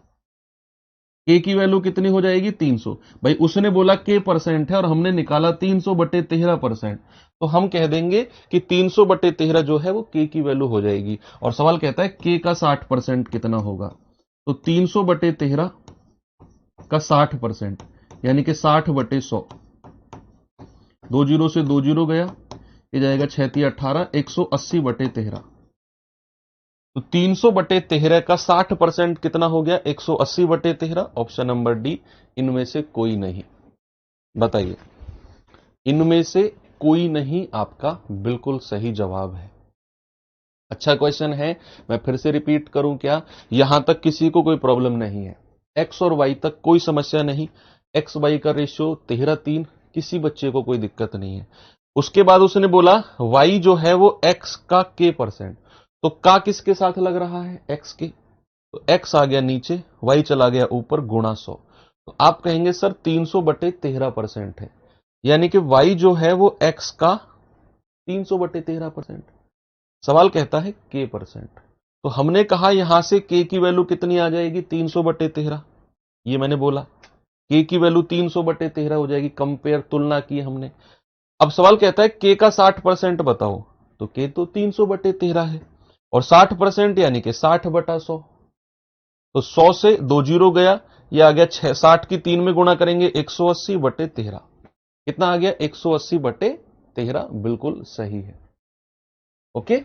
k की वैल्यू कितनी हो जाएगी, 300। भाई उसने बोला k% है और हमने निकाला 300/13%, तो हम कह देंगे कि 300/13 जो है वो k की वैल्यू हो जाएगी। और सवाल कहता है k का 60% कितना होगा, तो 300/13 का 60%, यानी कि 60/100। 2 जीरो से 2 जीरो गया, ये जाएगा 6 18, 180/13। तो 300/13 का 60% कितना हो गया, 180/13। ऑप्शन नंबर डी, इनमें से कोई नहीं। बताइए, इनमें से कोई नहीं आपका बिल्कुल सही जवाब है। अच्छा क्वेश्चन है, मैं फिर से रिपीट करूं क्या, यहां तक किसी को कोई प्रॉब्लम नहीं है, एक्स और वाई तक कोई समस्या नहीं, एक्स वाई का रेशियो 13 3, किसी बच्चे को कोई दिक्कत नहीं है। उसके बाद उसने बोला वाई जो है वो एक्स का k%, तो का किसके साथ लग रहा है, एक्स के, तो एक्स आ गया नीचे, वाई चला गया ऊपर, गुणा 100। तो आप कहेंगे सर 300/13% है, यानी कि वाई जो है वो एक्स का 300/13%। सवाल कहता है k%, तो हमने कहा यहां से k की वैल्यू कितनी आ जाएगी, 300/13। ये मैंने बोला k की वैल्यू 300/13 हो जाएगी, कंपेयर तुलना की हमने। अब सवाल कहता है k का 60% बताओ, तो k तो 300/13 है और 60% यानी कि 60/100, तो 100 से 2 जीरो गया, ये आ गया 60 की 3 में गुणा करेंगे 180/13। कितना आ गया, 180/13, बिल्कुल सही है। ओके,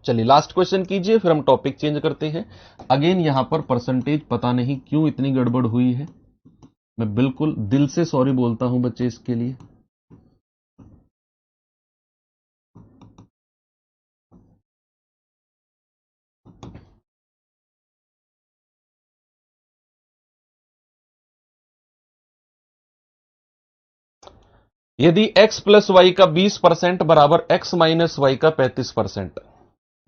चलिए लास्ट क्वेश्चन कीजिए, फिर हम टॉपिक चेंज करते हैं। अगेन यहां पर परसेंटेज पता नहीं क्यों इतनी गड़बड़ हुई है, मैं बिल्कुल दिल से सॉरी बोलता हूं बच्चे इसके लिए। यदि x प्लस वाई का 20% बराबर x माइनस वाई का 35%,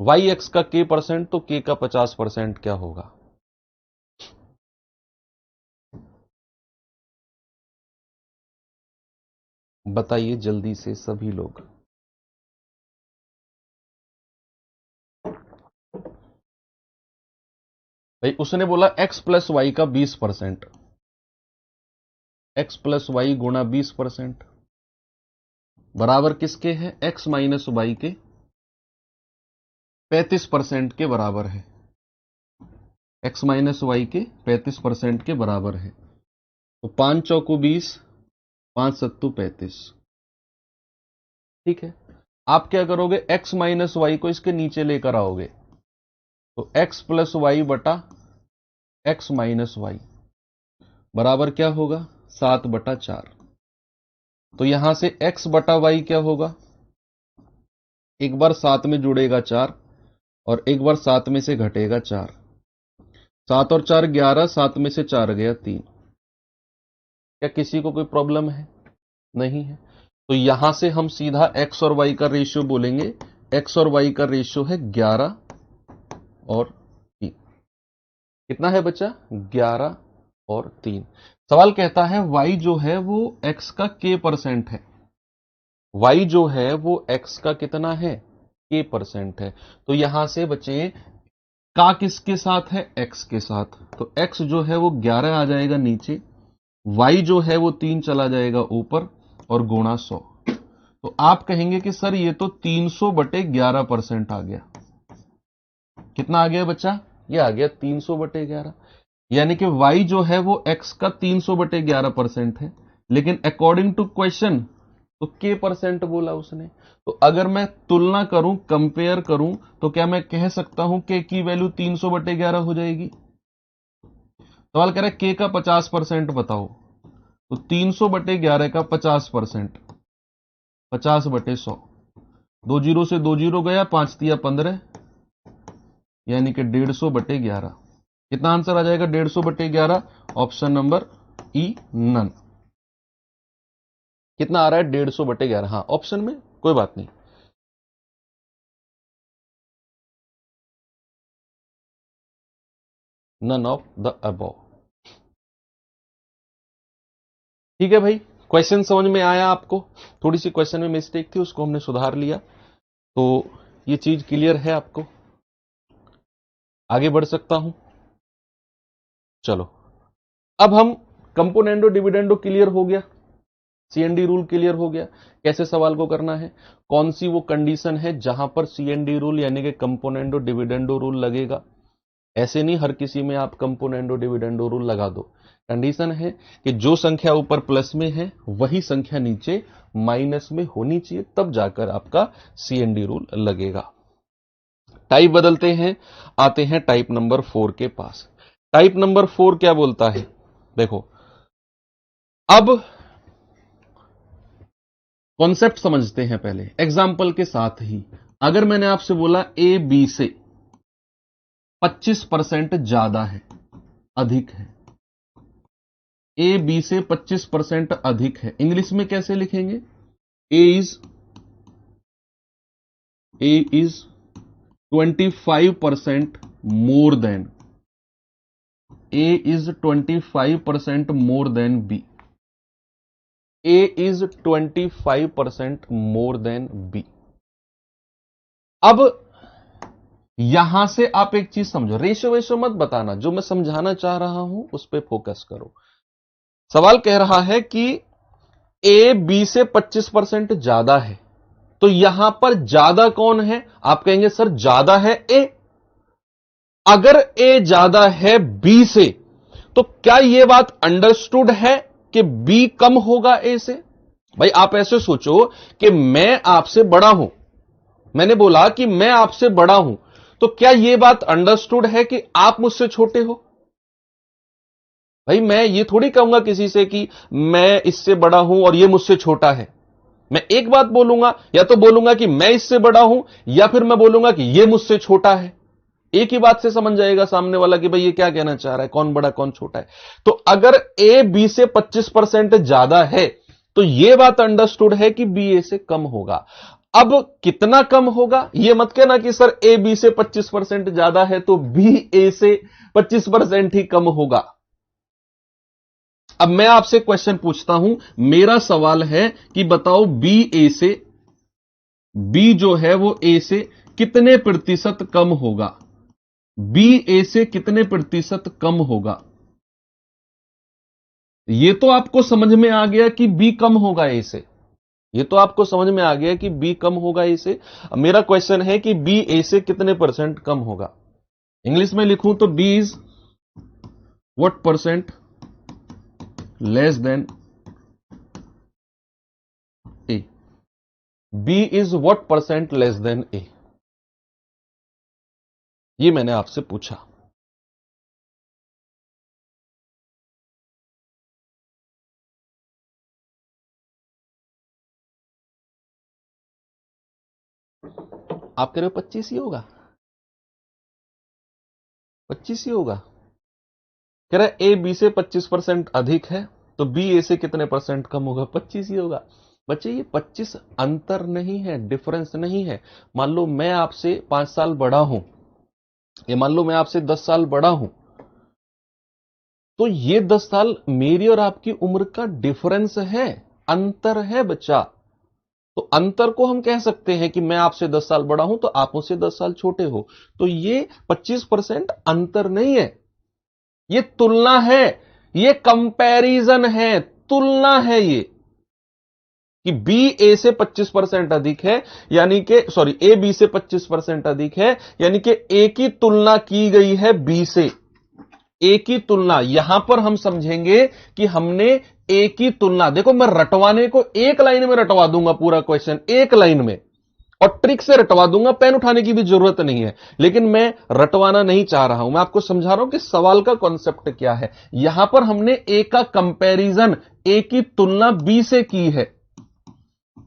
वाई एक्स का k%, तो k का 50% क्या होगा? बताइए जल्दी से सभी लोग। भाई उसने बोला x प्लस वाई का 20%, x प्लस वाई गुणा 20%, बराबर किसके है? x माइनस वाई के 35% के बराबर है। x माइनस वाई के 35% के बराबर है। तो 5 चौको 20, 5 सत्तू 35। ठीक है, आप क्या करोगे? x माइनस वाई को इसके नीचे लेकर आओगे, तो x प्लस वाई बटा x माइनस वाई बराबर क्या होगा? 7/4। तो यहां से x बटा वाई क्या होगा? एक बार 7 में जुड़ेगा 4 और एक बार 7 में से घटेगा 4। 7 और 4 11, 7 में से 4 गया 3। क्या किसी को कोई प्रॉब्लम है? नहीं है। तो यहां से हम सीधा x और y का रेशियो बोलेंगे। x और y का रेशियो है 11 और 3। कितना है बच्चा? 11 और 3। सवाल कहता है y जो है वो x का k% है। y जो है वो x का कितना है? k% है। तो यहां से बच्चे का किसके साथ है? x के साथ। तो x जो है वो 11 आ जाएगा नीचे, y जो है वो 3 चला जाएगा ऊपर और गुणा 100। तो आप कहेंगे कि सर ये तो 300/11% आ गया। कितना आ गया बच्चा? ये आ गया 300/11। यानी कि y जो है वो x का 300/11% है, लेकिन अकॉर्डिंग टू क्वेश्चन तो k% बोला उसने। तो अगर मैं तुलना करूं, कंपेयर करूं, तो क्या मैं कह सकता हूं k की वैल्यू 300/11 हो जाएगी? सवाल कह रहा है k का 50% बताओ। तो 300/11 का 50%, 50/100। 2 जीरो से 2 जीरो गया, 5 तिया 15, यानी कि 150/11। कितना आंसर आ जाएगा? 150/11। Option number E, none. कितना आ रहा है? 150/11। हाँ, ऑप्शन में कोई बात नहीं। None of the above. ठीक है भाई, क्वेश्चन समझ में आया आपको? थोड़ी सी क्वेश्चन में मिस्टेक थी, उसको हमने सुधार लिया। तो ये चीज क्लियर है आपको? आगे बढ़ सकता हूं? चलो, अब हम कंपोनेंडो डिविडेंडो क्लियर हो गया, सीएनडी रूल क्लियर हो गया। कैसे सवाल को करना है, कौन सी वो कंडीशन है जहां पर सीएनडी रूल यानी कि कंपोनेंडो डिविडेंडो रूल लगेगा। ऐसे नहीं हर किसी में आप कंपोनेंडो डिविडेंडो रूल लगा दो। कंडीशन है कि जो संख्या ऊपर प्लस में है वही संख्या नीचे माइनस में होनी चाहिए, तब जाकर आपका सीएनडी रूल लगेगा। टाइप बदलते हैं, आते हैं टाइप नंबर 4 के पास। टाइप नंबर 4 क्या बोलता है? देखो, अब कॉन्सेप्ट समझते हैं पहले एग्जाम्पल के साथ ही। अगर मैंने आपसे बोला ए बी से 25% ज्यादा है, अधिक है, ए बी से 25% अधिक है, इंग्लिश में कैसे लिखेंगे? A is 25% more than, A is 25% more than B. A is 25% more than B. अब यहां से आप एक चीज समझो, रेशो वेशो मत बताना, जो मैं समझाना चाह रहा हूं उस पर फोकस करो। सवाल कह रहा है कि ए बी से 25% ज्यादा है, तो यहां पर ज्यादा कौन है? आप कहेंगे सर ज्यादा है ए। अगर ए ज्यादा है बी से, तो क्या यह बात अंडरस्टूड है कि बी कम होगा ए से? भाई आप ऐसे सोचो कि मैं आपसे बड़ा हूं, मैंने बोला कि मैं आपसे बड़ा हूं, तो क्या यह बात अंडरस्टूड है कि आप मुझसे छोटे हो? भाई मैं ये थोड़ी कहूंगा किसी से कि मैं इससे बड़ा हूं और ये मुझसे छोटा है। मैं एक बात बोलूंगा, या तो बोलूंगा कि मैं इससे बड़ा हूं, या फिर मैं बोलूंगा कि ये मुझसे छोटा है। एक ही बात से समझ जाएगा सामने वाला कि भाई ये क्या कहना चाह रहा है, कौन बड़ा कौन छोटा है। तो अगर ए बी से 25% ज्यादा है, तो यह बात अंडरस्टूड है कि बी ए से कम होगा। अब कितना कम होगा, यह मत कहना कि सर ए बी से 25% ज्यादा है तो बी ए से 25% ही कम होगा। अब मैं आपसे क्वेश्चन पूछता हूं, मेरा सवाल है कि बताओ बी ए से, बी जो है वो ए से कितने प्रतिशत कम होगा? बी ए से कितने प्रतिशत कम होगा? यह तो आपको समझ में आ गया कि बी कम होगा ए से। ये तो आपको समझ में आ गया कि बी कम होगा ए से। मेरा क्वेश्चन है कि बी ए से कितने परसेंट कम होगा। इंग्लिश में लिखूं तो B is what percent less than A. B is what percent less than A, ये मैंने आपसे पूछा। आप कह रहे हो 25 ही होगा, 25 ही होगा। कह रहा है ए बी से 25% अधिक है, तो बी ए से कितने परसेंट कम होगा, 25 ही होगा। बच्चे ये 25 अंतर नहीं है, डिफरेंस नहीं है। मान लो मैं आपसे 5 साल बड़ा हूं, ये मान लो मैं आपसे 10 साल बड़ा हूं, तो ये 10 साल मेरी और आपकी उम्र का डिफरेंस है, अंतर है बच्चा। तो अंतर को हम कह सकते हैं कि मैं आपसे 10 साल बड़ा हूं तो आप मुझसे 10 साल छोटे हो। तो ये 25% अंतर नहीं है, ये तुलना है, ये कंपैरिजन है, तुलना है ये, कि बी ए से 25% अधिक है, यानी कि सॉरी ए बी से 25% अधिक है, यानी कि ए की तुलना की गई है बी से। ए की तुलना यहां पर हम समझेंगे कि हमने ए की तुलना, देखो मैं रटवाने को एक लाइन में रटवा दूंगा पूरा क्वेश्चन, एक लाइन में, और ट्रिक से रटवा दूंगा, पेन उठाने की भी जरूरत नहीं है। लेकिन मैं रटवाना नहीं चाह रहा हूं, मैं आपको समझा रहा हूं कि सवाल का कॉन्सेप्ट क्या है। यहां पर हमने ए का कंपैरिजन, ए की तुलना बी से की है,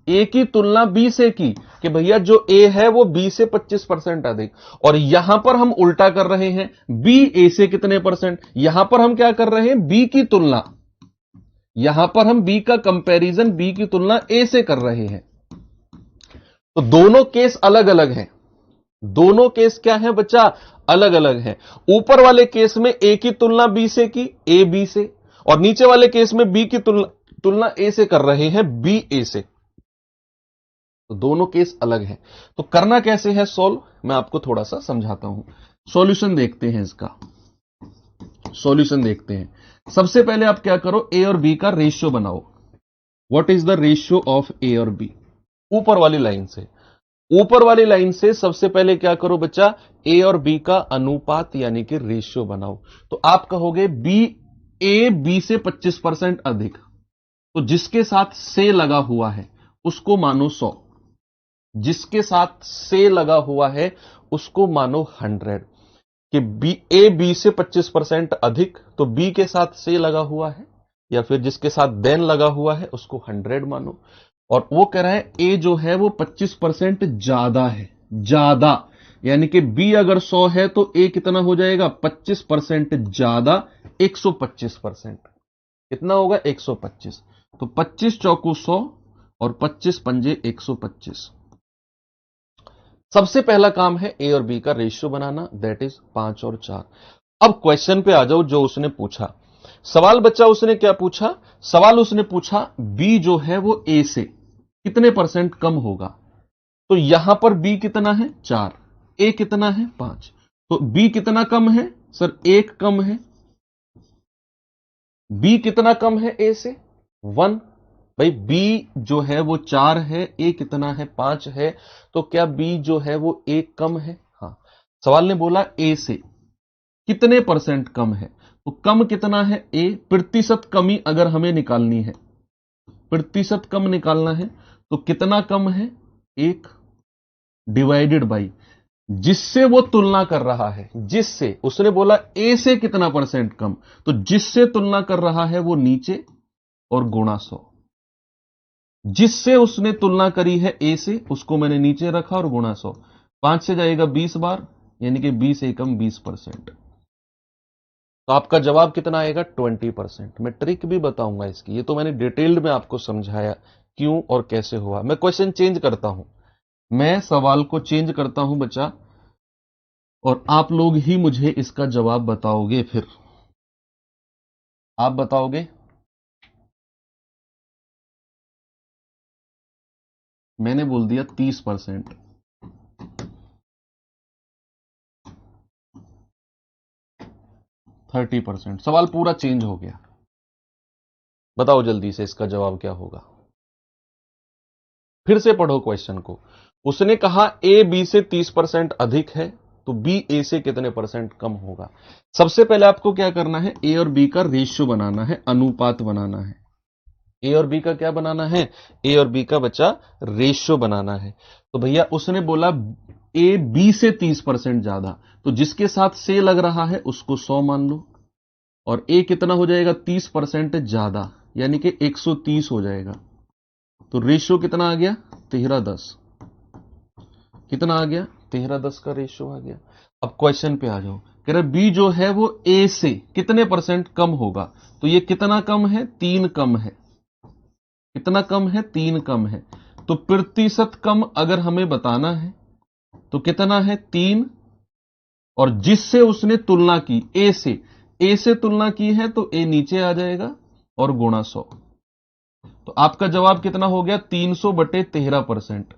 ए की तुलना बी से की, कि भैया जो ए है वो बी से 25% अधिक। और यहां पर हम उल्टा कर रहे हैं, बी ए से कितने परसेंट, यहां पर हम क्या कर रहे हैं, बी की तुलना, यहां पर हम बी का कंपैरिजन, बी की तुलना ए से कर रहे हैं। तो दोनों केस अलग अलग हैं, दोनों केस क्या है बच्चा, अलग अलग है। ऊपर वाले केस में ए की तुलना बी से की, ए बी से, और नीचे वाले केस में बी की तुलना ए से कर रहे हैं, बी ए से। तो दोनों केस अलग हैं। तो करना कैसे है सॉल्व, मैं आपको थोड़ा सा समझाता हूं। सॉल्यूशन देखते हैं इसका, सॉल्यूशन देखते हैं। सबसे पहले आप क्या करो, ए और बी का रेशियो बनाओ। What is the ratio of A और बी, ऊपर वाली लाइन से, ऊपर वाली लाइन से सबसे पहले क्या करो बच्चा, ए और बी का अनुपात यानी कि रेशियो बनाओ। तो आप कहोगे बी, ए बी से 25% अधिक, तो जिसके साथ से लगा हुआ है उसको मानो 100, जिसके साथ से लगा हुआ है उसको मानो 100। कि बी, ए बी से 25% अधिक, तो बी के साथ से लगा हुआ है, या फिर जिसके साथ देन लगा हुआ है उसको 100 मानो। और वो कह रहा है ए जो है वो 25% ज्यादा है, ज्यादा, यानी कि बी अगर 100 है तो ए कितना हो जाएगा, 25% ज्यादा, 125%। कितना होगा, 125। तो 25 चौको 100 और 25 पंजे 125। सबसे पहला काम है ए और बी का रेशियो बनाना, दैट इज 5 और 4। अब क्वेश्चन पे आ जाओ जो उसने पूछा सवाल। बच्चा उसने क्या पूछा, सवाल उसने पूछा बी जो है वो ए से कितने परसेंट कम होगा। तो यहां पर बी कितना है, 4, ए कितना है, 5। तो बी कितना कम है सर, 1 कम है। बी कितना कम है ए से, 1। भाई बी जो है वो 4 है, ए कितना है, 5 है। तो क्या बी जो है वो 1 कम है, हाँ। सवाल ने बोला ए से कितने परसेंट कम है, तो कम कितना है, ए, प्रतिशत कमी अगर हमें निकालनी है, प्रतिशत कम निकालना है, तो कितना कम है, 1 डिवाइडेड बाई जिससे वो तुलना कर रहा है, जिससे उसने बोला ए से कितना परसेंट कम, तो जिससे तुलना कर रहा है वो नीचे और गुणा 100। जिससे उसने तुलना करी है ए से उसको मैंने नीचे रखा और गुणा 100, 5 से जाएगा 20 बार, यानी कि 20 एकम 20%। तो आपका जवाब कितना आएगा, 20%। मैं ट्रिक भी बताऊंगा इसकी, ये तो मैंने डिटेल्ड में आपको समझाया क्यों और कैसे हुआ। मैं क्वेश्चन चेंज करता हूं, मैं सवाल को चेंज करता हूं बच्चा, और आप लोग ही मुझे इसका जवाब बताओगे। फिर आप बताओगे, मैंने बोल दिया 30%, 30%। सवाल पूरा चेंज हो गया। बताओ जल्दी से इसका जवाब क्या होगा। फिर से पढ़ो क्वेश्चन को। उसने कहा ए बी से 30% अधिक है, तो बी ए से कितने परसेंट कम होगा। सबसे पहले आपको क्या करना है, ए और बी का रेशियो बनाना है, अनुपात बनाना है। ए और बी का क्या बनाना है, ए और बी का बच्चा रेशियो बनाना है। तो भैया उसने बोला ए बी से 30% ज्यादा, तो जिसके साथ से लग रहा है उसको 100 मान लो, और ए कितना हो जाएगा 30% ज्यादा, यानी कि 130 हो जाएगा। तो रेशियो कितना आ गया 13:10, कितना आ गया 13:10 का रेशियो आ गया। अब क्वेश्चन पे आ जाओ, कह रहे बी जो है वो ए से कितने परसेंट कम होगा, तो ये कितना कम है 3 कम है, कितना कम है 3 कम है। तो प्रतिशत कम अगर हमें बताना है तो कितना है 3, और जिससे उसने तुलना की ए से तुलना की है तो ए नीचे आ जाएगा और गुणा 100। तो आपका जवाब कितना हो गया 300/13%,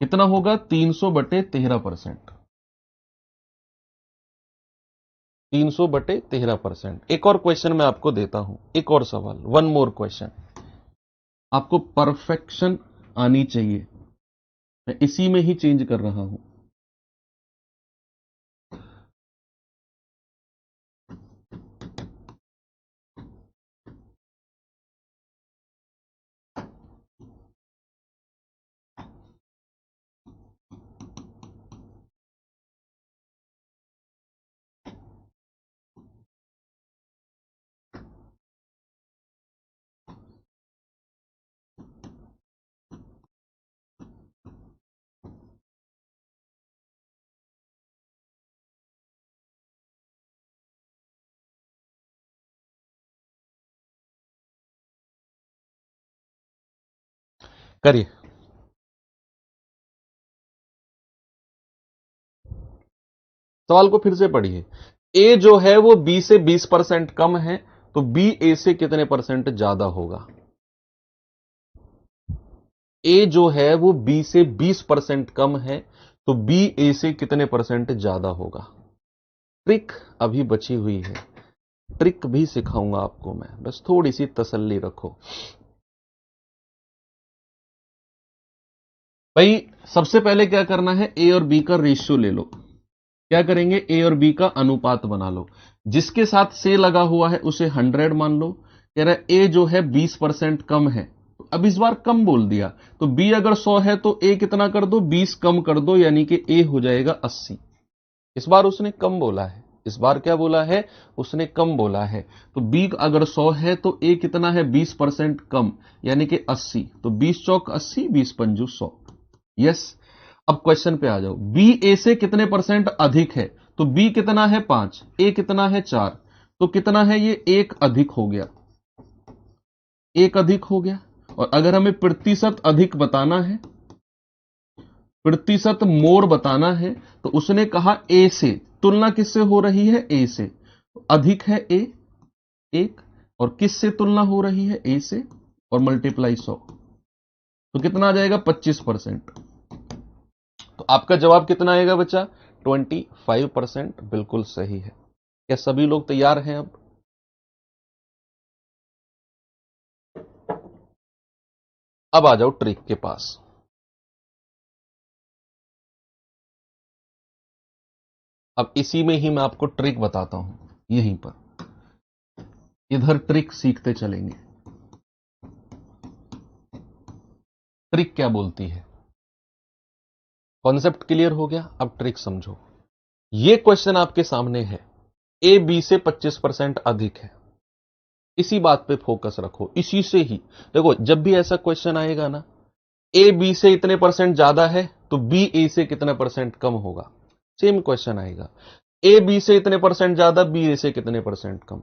कितना होगा 300/13%, 300/13%। एक और क्वेश्चन मैं आपको देता हूं, एक और सवाल, वन मोर क्वेश्चन। आपको परफेक्शन आनी चाहिए, मैं इसी में ही चेंज कर रहा हूं। करिए। सवाल को फिर से पढ़िए। ए जो है वो बी से 20% कम है, तो बी ए से कितने परसेंट ज्यादा होगा। ए जो है वो बी से 20% कम है, तो बी ए से कितने परसेंट ज्यादा होगा। ट्रिक अभी बची हुई है, ट्रिक भी सिखाऊंगा आपको मैं, बस थोड़ी सी तसल्ली रखो भाई। सबसे पहले क्या करना है, ए और बी का रेशियो ले लो। क्या करेंगे, ए और बी का अनुपात बना लो। जिसके साथ से लगा हुआ है उसे 100 मान लो। कह रहा है ए जो है 20% कम है, अब इस बार कम बोल दिया, तो बी अगर 100 है तो ए कितना कर दो 20 कम कर दो, यानी कि ए हो जाएगा 80। इस बार उसने कम बोला है, इस बार क्या बोला है, उसने कम बोला है। तो बी अगर 100 है तो ए कितना है 20% कम, यानी कि 80। तो 20 चौक 80, 20 पंजू 100। यस। अब क्वेश्चन पे आ जाओ, बी ए से कितने परसेंट अधिक है, तो बी कितना है 5, ए कितना है 4, तो कितना है ये 1 अधिक हो गया, 1 अधिक हो गया। और अगर हमें प्रतिशत अधिक बताना है, प्रतिशत मोर बताना है, तो उसने कहा ए से, तुलना किससे हो रही है ए से, अधिक है ए 1, और किससे तुलना हो रही है ए से, और मल्टीप्लाई 100, तो कितना आ जाएगा 25%। तो आपका जवाब कितना आएगा बच्चा 25%, बिल्कुल सही है। क्या सभी लोग तैयार हैं। अब आ जाओ ट्रिक के पास। अब इसी में ही मैं आपको ट्रिक बताता हूं, यहीं पर इधर ट्रिक सीखते चलेंगे। ट्रिक क्या बोलती है, कॉन्सेप्ट क्लियर हो गया, अब ट्रिक समझो। ये क्वेश्चन आपके सामने है, ए बी से 25% अधिक है, इसी बात पे फोकस रखो, इसी से ही देखो, जब भी ऐसा क्वेश्चन आएगा ना, ए बी से इतने परसेंट ज्यादा है तो बी ए से कितने परसेंट कम होगा, सेम क्वेश्चन आएगा। ए बी से इतने परसेंट ज्यादा, बी ए से कितने परसेंट कम।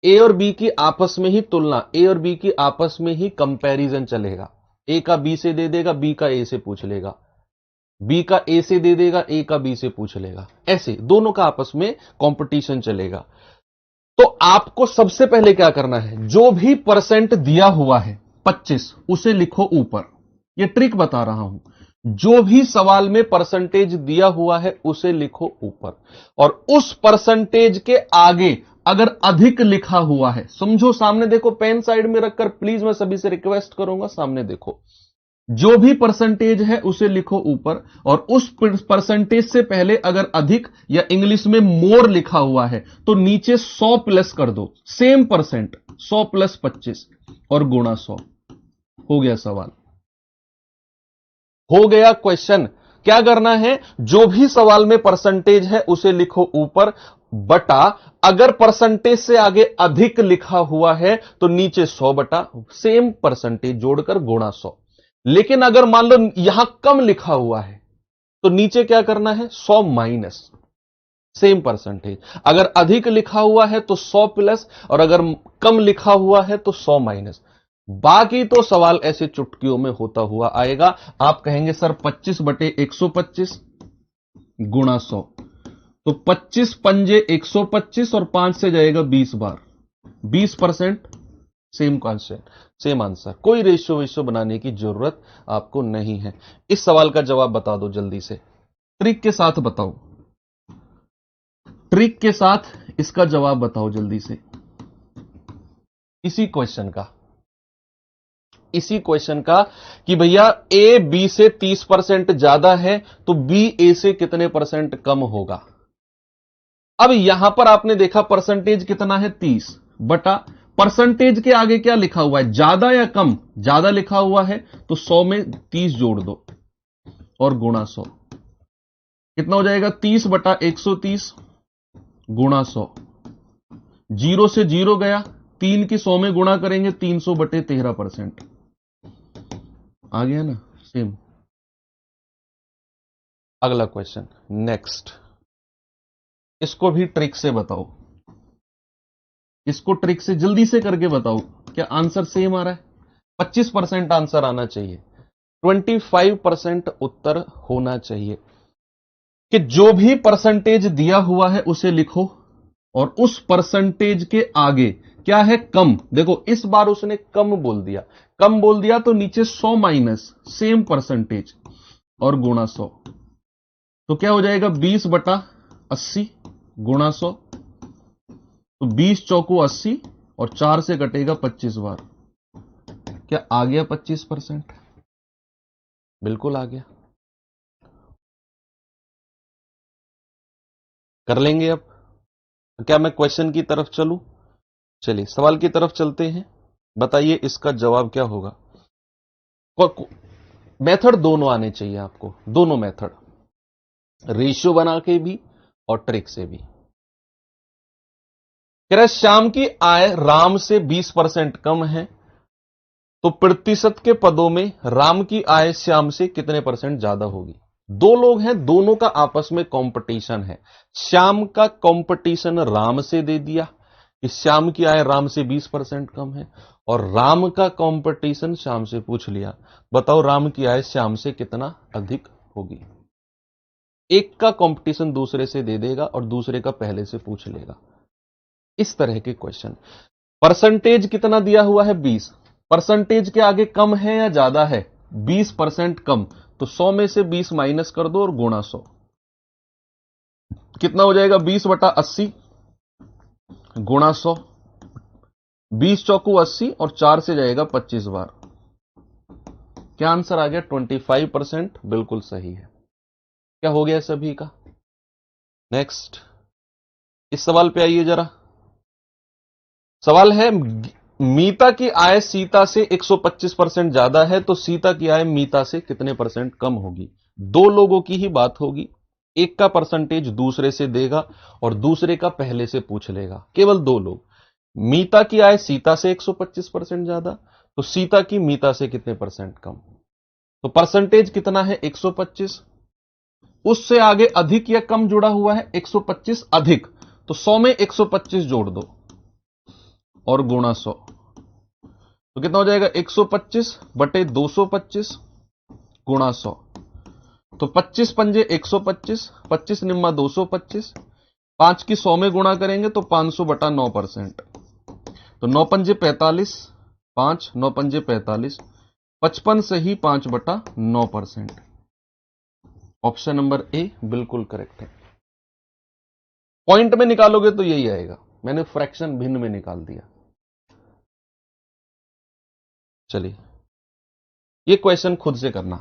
ए और बी की आपस में ही तुलना, ए और बी की आपस में ही कंपैरिजन चलेगा। ए का बी से दे देगा, बी का ए से पूछ लेगा, बी का ए से दे देगा, ए का बी से पूछ लेगा, ऐसे दोनों का आपस में कंपटीशन चलेगा। तो आपको सबसे पहले क्या करना है, जो भी परसेंट दिया हुआ है 25, उसे लिखो ऊपर। ये ट्रिक बता रहा हूं, जो भी सवाल में परसेंटेज दिया हुआ है उसे लिखो ऊपर, और उस परसेंटेज के आगे अगर अधिक लिखा हुआ है, समझो सामने देखो, पेन साइड में रखकर प्लीज मैं सभी से रिक्वेस्ट करूंगा, सामने देखो, जो भी परसेंटेज है उसे लिखो ऊपर, और उस परसेंटेज से पहले अगर अधिक या इंग्लिश में मोर लिखा हुआ है तो नीचे 100 प्लस कर दो, सेम परसेंट, 100 प्लस 25 और गुणा 100। हो गया सवाल, हो गया क्वेश्चन। क्या करना है, जो भी सवाल में परसेंटेज है उसे लिखो ऊपर, बटा अगर परसेंटेज से आगे अधिक लिखा हुआ है तो नीचे 100 बटा सेम परसेंटेज जोड़कर गुणा 100। लेकिन अगर मान लो यहां कम लिखा हुआ है तो नीचे क्या करना है, 100 माइनस सेम परसेंटेज। अगर अधिक लिखा हुआ है तो 100 प्लस, और अगर कम लिखा हुआ है तो 100 माइनस। बाकी तो सवाल ऐसे चुटकियों में होता हुआ आएगा। आप कहेंगे सर 25 बटे 125 गुणा 100, तो 25 पंजे 125 और 5 से जाएगा 20 बार, 20%, सेम कॉन्सेप्ट, सेम आंसर। कोई रेशियो वेशियो बनाने की जरूरत आपको नहीं है। इस सवाल का जवाब बता दो जल्दी से, ट्रिक के साथ बताओ, ट्रिक के साथ इसका जवाब बताओ जल्दी से। इसी क्वेश्चन का कि भैया ए बी से 30% ज्यादा है तो बी ए से कितने परसेंट कम होगा। अब यहां पर आपने देखा परसेंटेज कितना है, 30 बटा परसेंटेज के आगे क्या लिखा हुआ है, ज्यादा या कम, ज्यादा लिखा हुआ है तो 100 में 30 जोड़ दो और गुणा 100। कितना हो जाएगा, 30 बटा 130 गुणा 100। जीरो से जीरो गया, 3 की 100 में गुणा करेंगे, 300 बटे 13%। आ गया ना, सेम। अगला क्वेश्चन, नेक्स्ट, इसको भी ट्रिक से बताओ, इसको ट्रिक से जल्दी से करके बताओ। क्या आंसर सेम आ रहा है? 25% आंसर आना चाहिए, 25% उत्तर होना चाहिए। कि जो भी परसेंटेज दिया हुआ है उसे लिखो, और उस परसेंटेज के आगे क्या है, कम। देखो इस बार उसने कम बोल दिया, कम बोल दिया तो नीचे 100 माइनस सेम परसेंटेज और गुणा 100। तो क्या हो जाएगा, 20 बटा 80 गुणा 100। तो 20 चौको 80 और 4 से कटेगा 25 बार। क्या आ गया 25%? बिल्कुल आ गया। कर लेंगे अब। क्या मैं क्वेश्चन की तरफ चलूं? चलिए सवाल की तरफ चलते हैं। बताइए इसका जवाब क्या होगा। मेथड दोनों आने चाहिए आपको, दोनों मेथड, रेशियो बना के भी और ट्रिक से भी। कह रहा है श्याम की आय राम से 20% कम है, तो प्रतिशत के पदों में राम की आय श्याम से कितने परसेंट ज्यादा होगी। दो लोग हैं, दोनों का आपस में कंपटीशन है। श्याम का कंपटीशन राम से दे दिया कि श्याम की आय राम से 20% कम है, और राम का कंपटीशन श्याम से पूछ लिया, बताओ राम की आय श्याम से कितना अधिक होगी। एक का कंपटीशन दूसरे से दे देगा और दूसरे का पहले से पूछ लेगा। इस तरह के क्वेश्चन। परसेंटेज कितना दिया हुआ है, 20। परसेंटेज के आगे कम है या ज्यादा है, 20% कम, तो 100 में से 20 माइनस कर दो और गुणा 100। कितना हो जाएगा, 20 बटा 80 गुणा 100। 20 चौकू 80 और 4 से जाएगा 25 बार। क्या आंसर आ गया, 25%। बिल्कुल सही है। क्या हो गया सभी का। नेक्स्ट, इस सवाल पे आइए जरा। सवाल है, मीता की आय सीता से 125% ज्यादा है, तो सीता की आय मीता से कितने परसेंट कम होगी। दो लोगों की ही बात होगी, एक का परसेंटेज दूसरे से देगा और दूसरे का पहले से पूछ लेगा। केवल दो लोग। मीता की आय सीता से 125% ज्यादा, तो सीता की मीता से कितने परसेंट कम। तो परसेंटेज कितना है, 125। उससे आगे अधिक या कम जुड़ा हुआ है, 125 अधिक, तो 100 में 125 जोड़ दो और गुणा 100। तो कितना हो जाएगा, 125 बटे 225 गुणा 100। तो 25 पंजे 125, 25 निम्मा 225, 5 की 100 में गुणा करेंगे तो 500 बटा 9%। तो 9 पंजे 45, 5 9 पंजे 45, 55 से ही 5 बटा 9%। ऑप्शन नंबर ए बिल्कुल करेक्ट है। पॉइंट में निकालोगे तो यही आएगा, मैंने फ्रैक्शन भिन्न में निकाल दिया। चलिए ये क्वेश्चन खुद से करना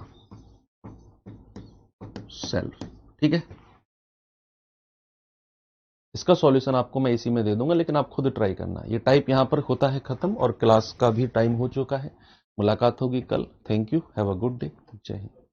सेल्फ, ठीक है। इसका सॉल्यूशन आपको मैं इसी में दे दूंगा, लेकिन आप खुद ट्राई करना। ये टाइप यहां पर होता है खत्म, और क्लास का भी टाइम हो चुका है। मुलाकात होगी कल। Thank you, have a good day. जय हिंद।